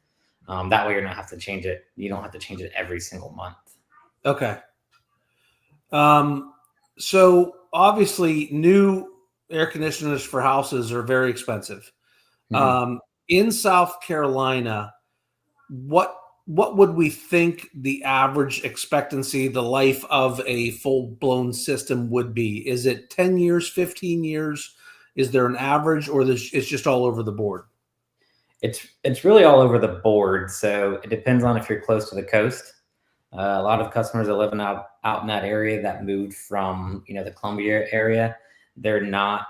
That way you're not have to change it. You don't have to change it every single month. Okay. So obviously new air conditioners for houses are very expensive. Mm-hmm. In South Carolina, what would we think the average expectancy, the life of a full-blown system would be? Is it 10 years, 15 years? Is there an average, or it's just all over the board? It's really all over the board. So it depends on if you're close to the coast. A lot of customers are living out in that area that moved from, the Columbia area. They're not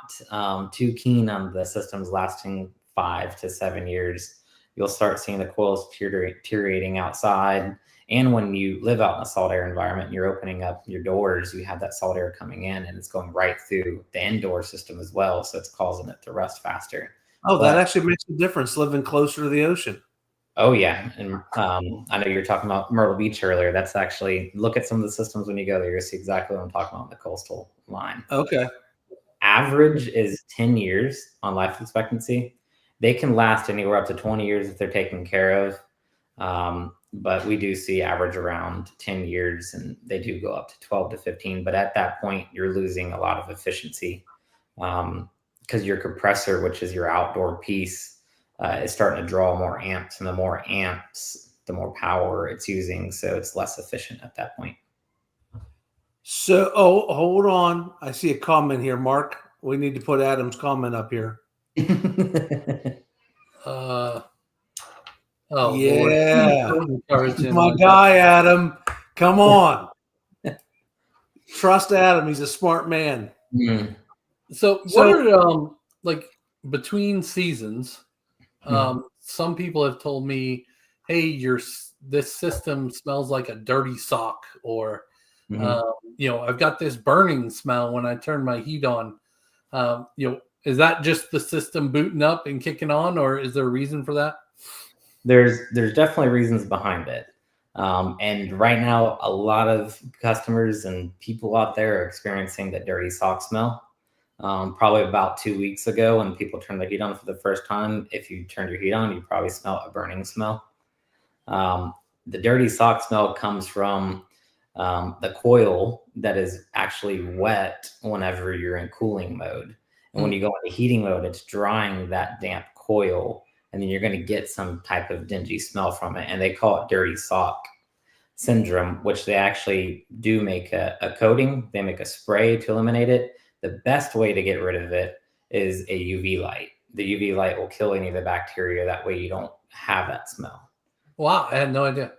too keen on the systems lasting 5 to 7 years. You'll start seeing the coils deteriorating outside. And when you live out in a salt air environment and you're opening up your doors, you have that salt air coming in and it's going right through the indoor system as well. So it's causing it to rust faster. Oh, that actually makes a difference living closer to the ocean. Oh, yeah. And I know you were talking about Myrtle Beach earlier. That's actually, look at some of the systems when you go there. You'll see exactly what I'm talking about on the coastal line. Okay. Average is 10 years on life expectancy. They can last anywhere up to 20 years if they're taken care of. But we do see average around 10 years, and they do go up to 12 to 15. But at that point, you're losing a lot of efficiency because your compressor, which is your outdoor piece, is starting to draw more amps. And the more amps, the more power it's using. So it's less efficient at that point. So, hold on. I see a comment here, Mark. We need to put Adam's comment up here. Yeah, my guy Adam, come on. Trust Adam, he's a smart man. Mm. So what are like between seasons? Some people have told me, "Hey, this system smells like a dirty sock," or I've got this burning smell when I turn my heat on. Is that just the system booting up and kicking on, or is there a reason for that? There's definitely reasons behind it. And right now, a lot of customers and people out there are experiencing the dirty sock smell. Probably about 2 weeks ago, when people turned their heat on for the first time, if you turned your heat on, you probably smell a burning smell. The dirty sock smell comes from the coil that is actually wet whenever you're in cooling mode. And when you go into heating mode, it's drying that damp coil, and then you're going to get some type of dingy smell from it. And they call it dirty sock syndrome, which they actually do make a coating. They make a spray to eliminate it. The best way to get rid of it is a UV light. The UV light will kill any of the bacteria. That way you don't have that smell. Wow, I had no idea.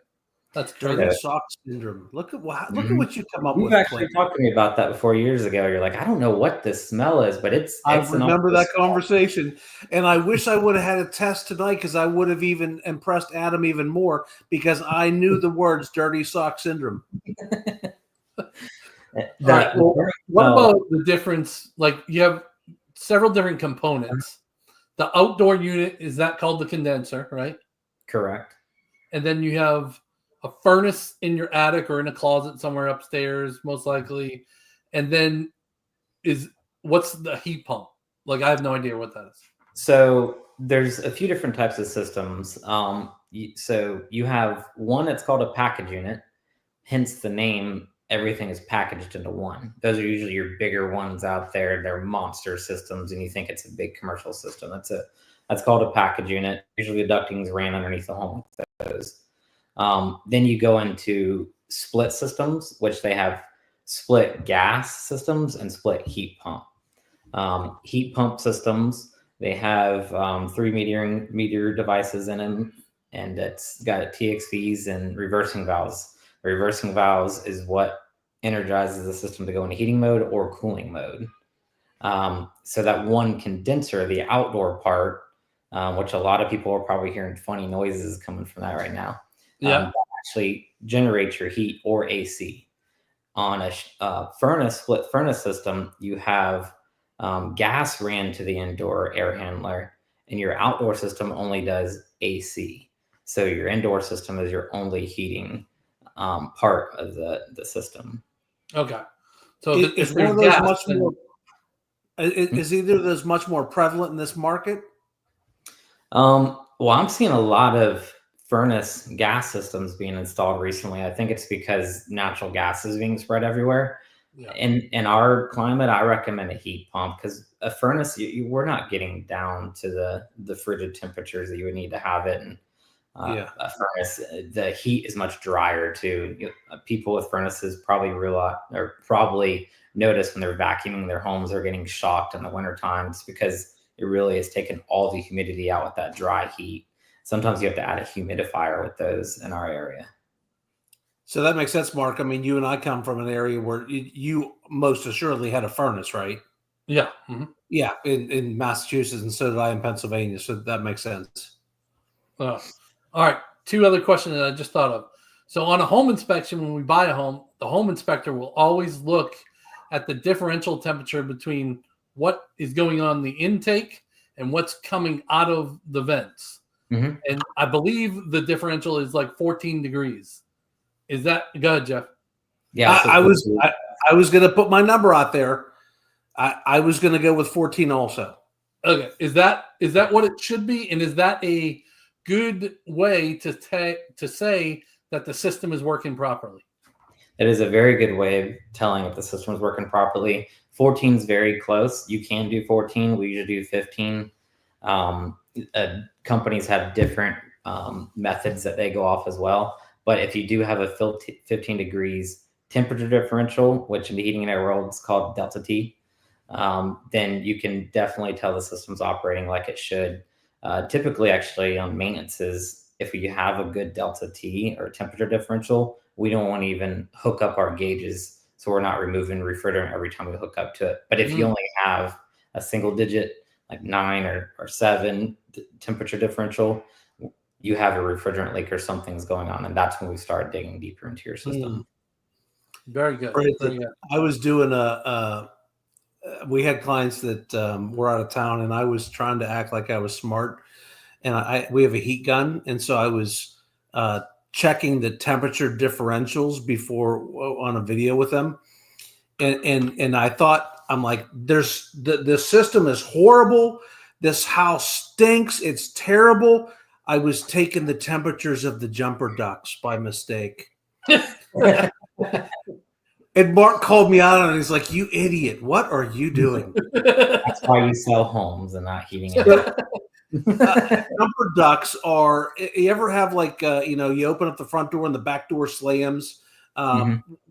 That's dirty sock syndrome. Look at what you come up with. You've actually talked to me about that before years ago. You're like, I don't know what this smell is, but it's I remember that conversation, and I wish I would have had a test tonight, because I would have even impressed Adam even more, because I knew the words dirty sock syndrome. Right. Well, what about the difference? Like, you have several different components. The outdoor unit, is that called the condenser, right? Correct. And then you have a furnace in your attic or in a closet somewhere upstairs, most likely. And then what's the heat pump? Like, I have no idea what that is. So there's a few different types of systems. So you have one that's called a package unit, hence the name. Everything is packaged into one. Those are usually your bigger ones out there. They're monster systems, and you think it's a big commercial system. That's called a package unit. Usually the ducting's ran underneath the home with those. Then you go into split systems, which they have split gas systems and split heat pump. Heat pump systems, they have 3 meter devices in them, and it's got TXVs and reversing valves. Reversing valves is what energizes the system to go into heating mode or cooling mode. So that one condenser, the outdoor part, which a lot of people are probably hearing funny noises coming from that right now. Yeah. Actually generates your heat or AC. On a split furnace system, you have gas ran to the indoor air handler, and your outdoor system only does AC. So your indoor system is your only heating part of the system. Okay. So is one of those much more? Is either of those much more prevalent in this market? Well, I'm seeing a lot of furnace gas systems being installed recently. I think it's because natural gas is being spread everywhere. Yeah. In our climate, I recommend a heat pump, because a furnace, we're not getting down to the frigid temperatures that you would need to have it. And a furnace, the heat is much drier too. People with furnaces probably notice when they're vacuuming their homes, they're getting shocked in the winter times, because it really has taken all the humidity out with that dry heat. Sometimes you have to add a humidifier with those in our area. So that makes sense, Mark. I mean, you and I come from an area where you most assuredly had a furnace, right? Yeah. Mm-hmm. Yeah, in Massachusetts, and so did I in Pennsylvania. So that makes sense. All right. 2 other questions that I just thought of. So on a home inspection, when we buy a home, the home inspector will always look at the differential temperature between what is going on in the intake and what's coming out of the vents. Mm-hmm. And I believe the differential is like 14 degrees. Is that go ahead, Jeff? Yeah, I was going to put my number out there. I was going to go with 14 also. Okay, is that what it should be, and is that a good way to say that the system is working properly? It is a very good way of telling if the system is working properly. 14 is very close. You can do 14. We usually do 15. Companies have different methods that they go off as well. But if you do have a 15 degrees temperature differential, which in the heating and air world is called delta T, then you can definitely tell the system's operating like it should. Typically, actually, on maintenances, if you have a good delta T or temperature differential, we don't want to even hook up our gauges, so we're not removing refrigerant every time we hook up to it. But if you only have a single digit, like 9 or 7 temperature differential, you have a refrigerant leak or something's going on, and that's when we start digging deeper into your system. Very good. Very good. I was doing we had clients that were out of town, and I was trying to act like I was smart, and we have a heat gun, and so I was checking the temperature differentials before on a video with them, and I thought, I'm like, the system is horrible. This house stinks. It's terrible. I was taking the temperatures of the jumper ducts by mistake. And Mark called me out on it. He's like, "You idiot. What are you doing?" That's why you sell homes and not heating and jumper ducts are, you ever have like, you open up the front door and the back door slams.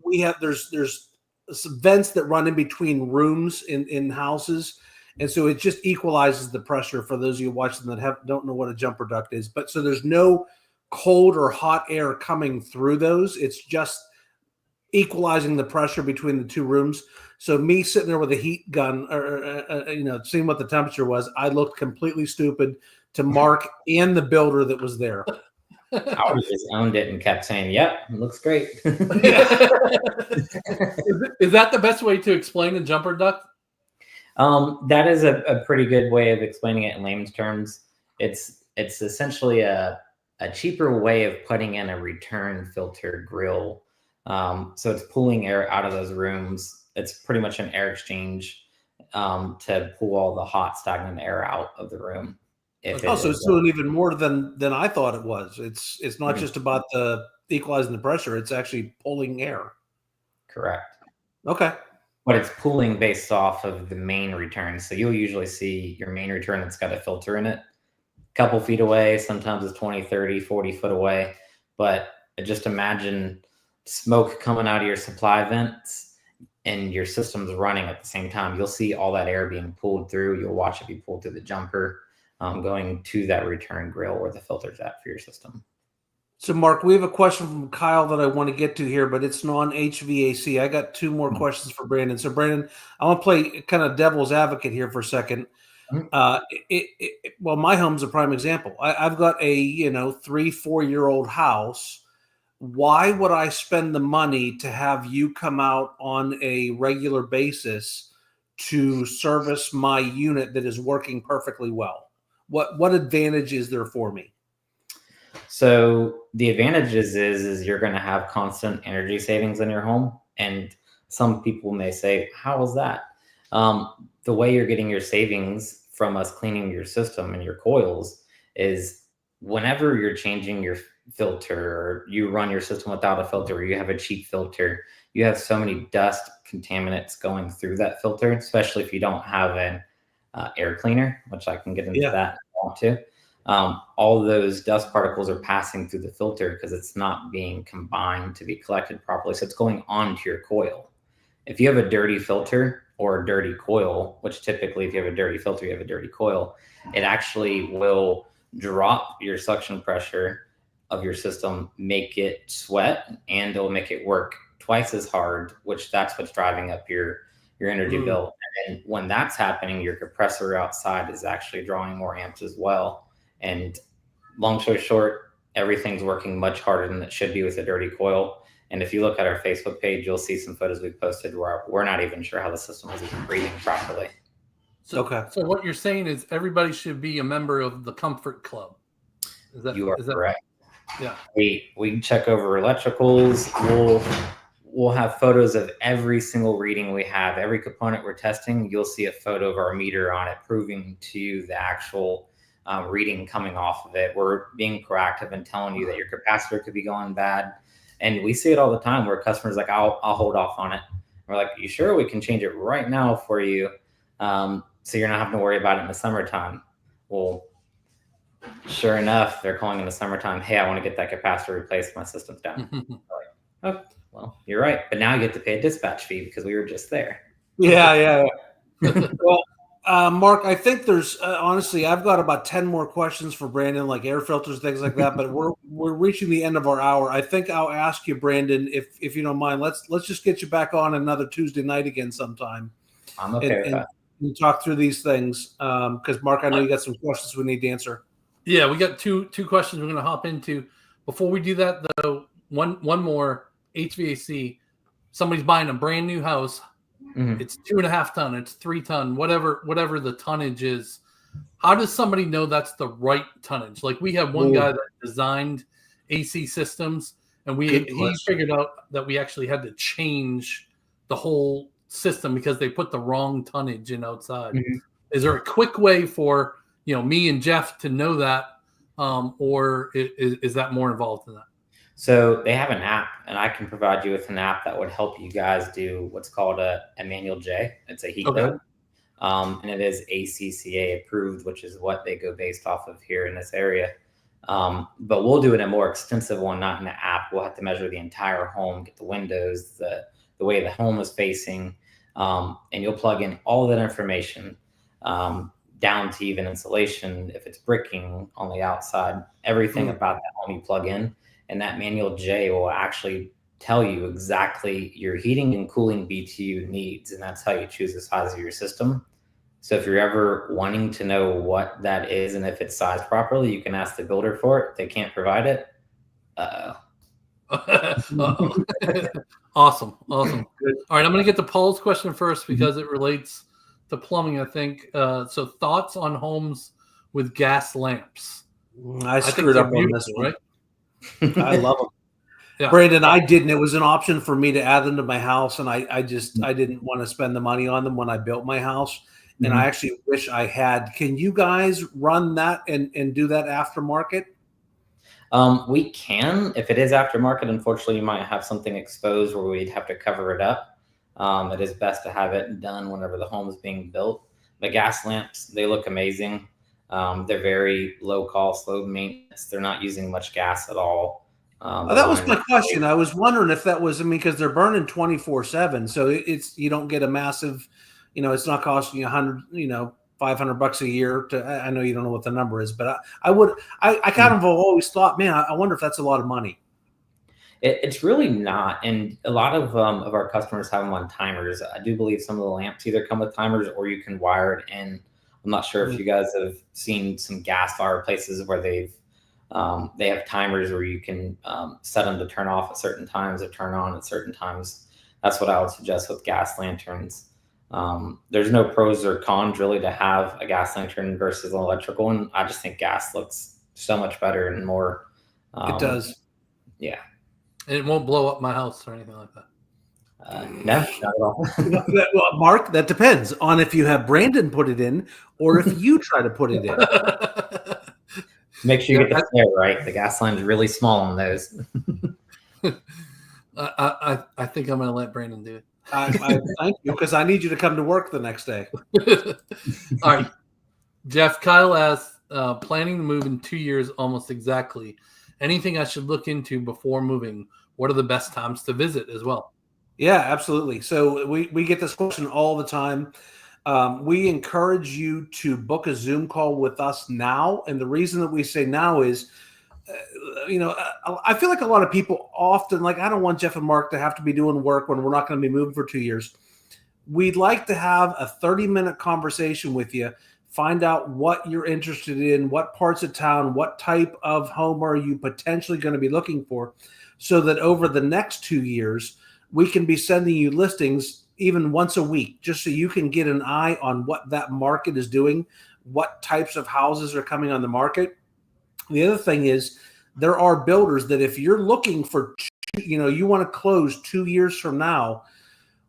We have, there's some vents that run in between rooms in houses. And so it just equalizes the pressure for those of you watching that don't know what a jumper duct is. But so there's no cold or hot air coming through those. It's just equalizing the pressure between the 2 rooms. So me sitting there with a heat gun, or seeing what the temperature was, I looked completely stupid to Mark and the builder that was there. I would have just owned it and kept saying, "Yep, it looks great." Is that the best way to explain a jumper duct? That is a pretty good way of explaining it in layman's terms. It's essentially a cheaper way of putting in a return filter grill. So it's pulling air out of those rooms. It's pretty much an air exchange to pull all the hot, stagnant air out of the room. If Oh, it so is, it's doing even more than I thought it was. It's not just about the equalizing the pressure; it's actually pulling air. correct. Okay. But it's pulling based off of the main return. So you'll usually see your main return that's got a filter in it, a couple feet away. Sometimes it's 20, 30, 40 foot away. But just imagine smoke coming out of your supply vents and your system's running at the same time. You'll see all that air being pulled through. You'll watch it be pulled through the jumper, going to that return grill where the filter's at for your system. So, Mark, we have a question from Kyle that I want to get to here, but it's non-HVAC. I got two more questions for Brandon. So, Brandon, I want to play kind of devil's advocate here for a second. Well, my home's a prime example. I've got a 3-4 year old house. Why would I spend the money to have you come out on a regular basis to service my unit that is working perfectly well? What advantage is there for me? So the advantages is you're going to have constant energy savings in your home. And some people may say, how is that? The way you're getting your savings from us cleaning your system and your coils is whenever you're changing your filter, or you run your system without a filter, or you have a cheap filter, you have so many dust contaminants going through that filter, especially if you don't have an air cleaner, which I can get into that if I want to. All those dust particles are passing through the filter because it's not being combined to be collected properly. So it's going onto your coil. If you have a dirty filter or a dirty coil, which typically if you have a dirty filter, you have a dirty coil, it actually will drop your suction pressure of your system, make it sweat, and it'll make it work twice as hard, which that's what's driving up your energy bill. And when that's happening, your compressor outside is actually drawing more amps as well. And long story short, everything's working much harder than it should be with a dirty coil. And if you look at our Facebook page, you'll see some photos we've posted where we're not even sure how the system is even breathing properly. So what you're saying is everybody should be a member of the Comfort Club. You are correct. Yeah. We check over electricals. We'll have photos of every single reading we have. Every component we're testing, you'll see a photo of our meter on it proving to you the actual reading coming off of it. We're being proactive and telling you that your capacitor could be going bad. And we see it all the time where customers are like, I'll hold off on it. And we're like, you sure? We can change it right now for you. So you're not having to worry about it in the summertime. Well, sure enough, they're calling in the summertime, hey, I want to get that capacitor replaced. My system's down. Like, oh, well, you're right. But now you get to pay a dispatch fee because we were just there. Yeah. Well, Mark, I think there's honestly, I've got about 10 more questions for Brandon, like air filters, things like that. But we're reaching the end of our hour. I think I'll ask you, Brandon, if you don't mind, let's just get you back on another Tuesday night again sometime. I'm okay with that. And talk through these things because Mark, I know you got some questions we need to answer. Yeah, we got two questions we're going to hop into. Before we do that, though, one more HVAC. Somebody's buying a brand new house. Mm-hmm. It's 2.5 ton. It's 3 ton. Whatever the tonnage is. How does somebody know that's the right tonnage? Like we have one guy that designed AC systems, and he figured out that we actually had to change the whole system because they put the wrong tonnage in outside. Mm-hmm. Is there a quick way for me and Jeff to know that, or is that more involved in that? So they have an app, and I can provide you with an app that would help you guys do what's called a manual J. It's a heat code, and it is ACCA approved, which is what they go based off of here in this area. But we'll do it in a more extensive one, not in the app. We'll have to measure the entire home, get the windows, the way the home is facing, and you'll plug in all of that information. Down to even insulation, if it's bricking on the outside, everything about that home you plug in. And that manual J will actually tell you exactly your heating and cooling BTU needs. And that's how you choose the size of your system. So if you're ever wanting to know what that is and if it's sized properly, you can ask the builder for it. If they can't provide it, Awesome. Good. All right, I'm going to get to Paul's question first because it relates to plumbing, I think. So thoughts on homes with gas lamps? I screwed up on this one. Right? I love them. Yeah. Brandon, I didn't. It was an option for me to add them to my house, and I didn't want to spend the money on them when I built my house. and I actually wish I had. Can you guys run that and do that aftermarket? We can. If it is aftermarket, unfortunately, you might have something exposed where we'd have to cover it up. It is best to have it done whenever the home is being built. The gas lamps, they look amazing. They're very low cost, low maintenance. They're not using much gas at all. That was my question. I was wondering if that was, because they're burning 24/7. So it's, you don't get a massive, it's not costing you $500 a year I know you don't know what the number is, but I kind of always thought, man, I wonder if that's a lot of money. It's really not. And a lot of our customers have them on timers. I do believe some of the lamps either come with timers or you can wire it in. I'm not sure if you guys have seen some gas fireplaces where they have timers where you can set them to turn off at certain times or turn on at certain times. That's what I would suggest with gas lanterns. There's no pros or cons really to have a gas lantern versus an electrical one. I just think gas looks so much better and more. It does. Yeah. It won't blow up my house or anything like that. No, not at all. Well, Mark, that depends on if you have Brandon put it in or if you try to put it in. Make sure you get the flare right. The gas line's really small on those. I think I'm going to let Brandon do it. I thank you, because I need you to come to work the next day. All right. Jeff, Kyle asks, planning to move in 2 years almost exactly. Anything I should look into before moving? What are the best times to visit as well? Yeah, absolutely. So we get this question all the time. We encourage you to book a Zoom call with us now. And the reason that we say now is, I feel like a lot of people often, like, I don't want Jeff and Mark to have to be doing work when we're not going to be moving for 2 years. We'd like to have a 30-minute conversation with you, find out what you're interested in, what parts of town, what type of home are you potentially going to be looking for, so that over the next 2 years, we can be sending you listings even once a week, just so you can get an eye on what that market is doing, what types of houses are coming on the market. The other thing is, there are builders that if you're looking for, you want to close 2 years from now,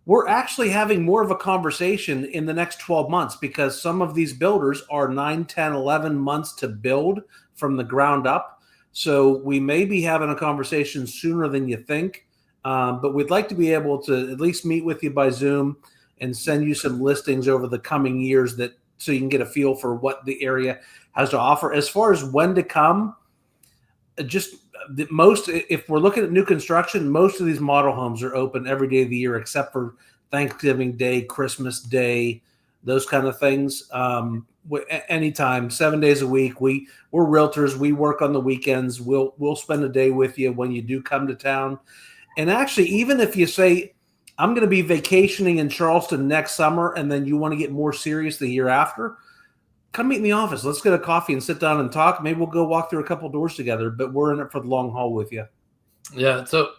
we're actually having more of a conversation in the next 12 months, because some of these builders are 9, 10, 11 months to build from the ground up. So we may be having a conversation sooner than you think. But we'd like to be able to at least meet with you by Zoom and send you some listings over the coming years, so you can get a feel for what the area has to offer. As far as when to come, if we're looking at new construction, most of these model homes are open every day of the year except for Thanksgiving Day, Christmas Day, those kind of things. Anytime, 7 days a week. We're realtors. We work on the weekends. We'll spend a day with you when you do come to town. And actually, even if you say, I'm going to be vacationing in Charleston next summer, and then you want to get more serious the year after, come meet in the office. Let's get a coffee and sit down and talk. Maybe we'll go walk through a couple doors together, but we're in it for the long haul with you. Yeah. So,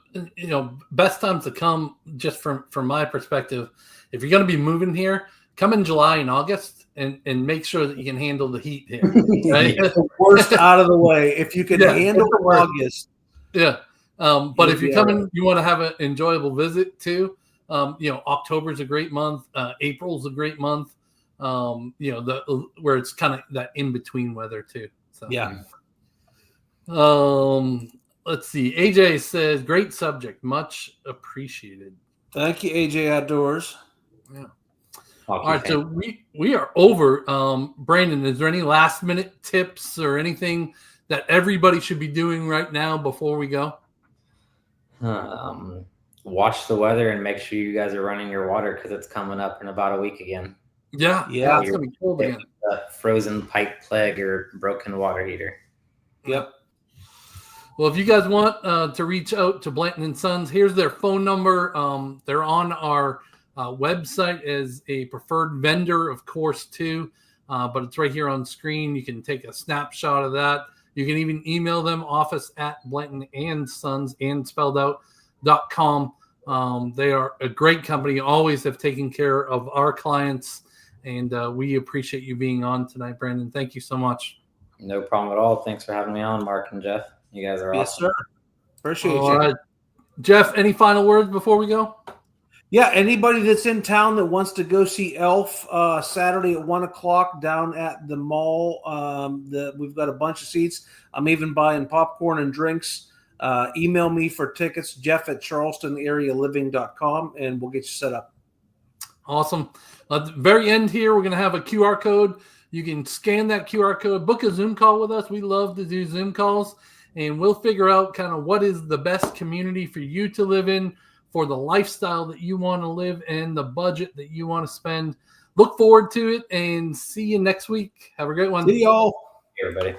best times to come, just from my perspective, if you're going to be moving here, come in July and August and make sure that you can handle the heat here. Right? The worst out of the way. If you can handle August. Yeah. But if you're coming, you want to have an enjoyable visit too. October's a great month. April's a great month. Where it's kind of that in between weather too. So yeah. Let's see. AJ says, great subject, much appreciated. Thank you, AJ Outdoors. Yeah. All right, so we are over. Brandon, is there any last minute tips or anything that everybody should be doing right now before we go? Watch the weather and make sure you guys are running your water, because it's coming up in about a week again. Yeah, it's gonna be cold again. Frozen pipe plague or broken water heater. Yep. Well, if you guys want to reach out to Blanton Sons, here's their phone number. They're on our website as a preferred vendor, of course, too. But it's right here on screen. You can take a snapshot of that. You can even email them, office@BlantonandSons and spelled out.com. They are a great company, always have taken care of our clients, and we appreciate you being on tonight, Brandon. Thank you so much. No problem at all. Thanks for having me on, Mark and Jeff. You guys are awesome. Yes, sir. Appreciate you. Jeff, any final words before we go? Yeah, anybody that's in town that wants to go see Elf Saturday at 1:00 down at the mall, we've got a bunch of seats. I'm even buying popcorn and drinks. Email me for tickets, jeff@charlestonarealiving.com, and we'll get you set up. Awesome. At the very end here, we're going to have a QR code. You can scan that QR code, book a Zoom call with us. We love to do Zoom calls, and we'll figure out kind of what is the best community for you to live in, for the lifestyle that you want to live and the budget that you want to spend. Look forward to it and see you next week. Have a great one. See y'all. Hey, everybody.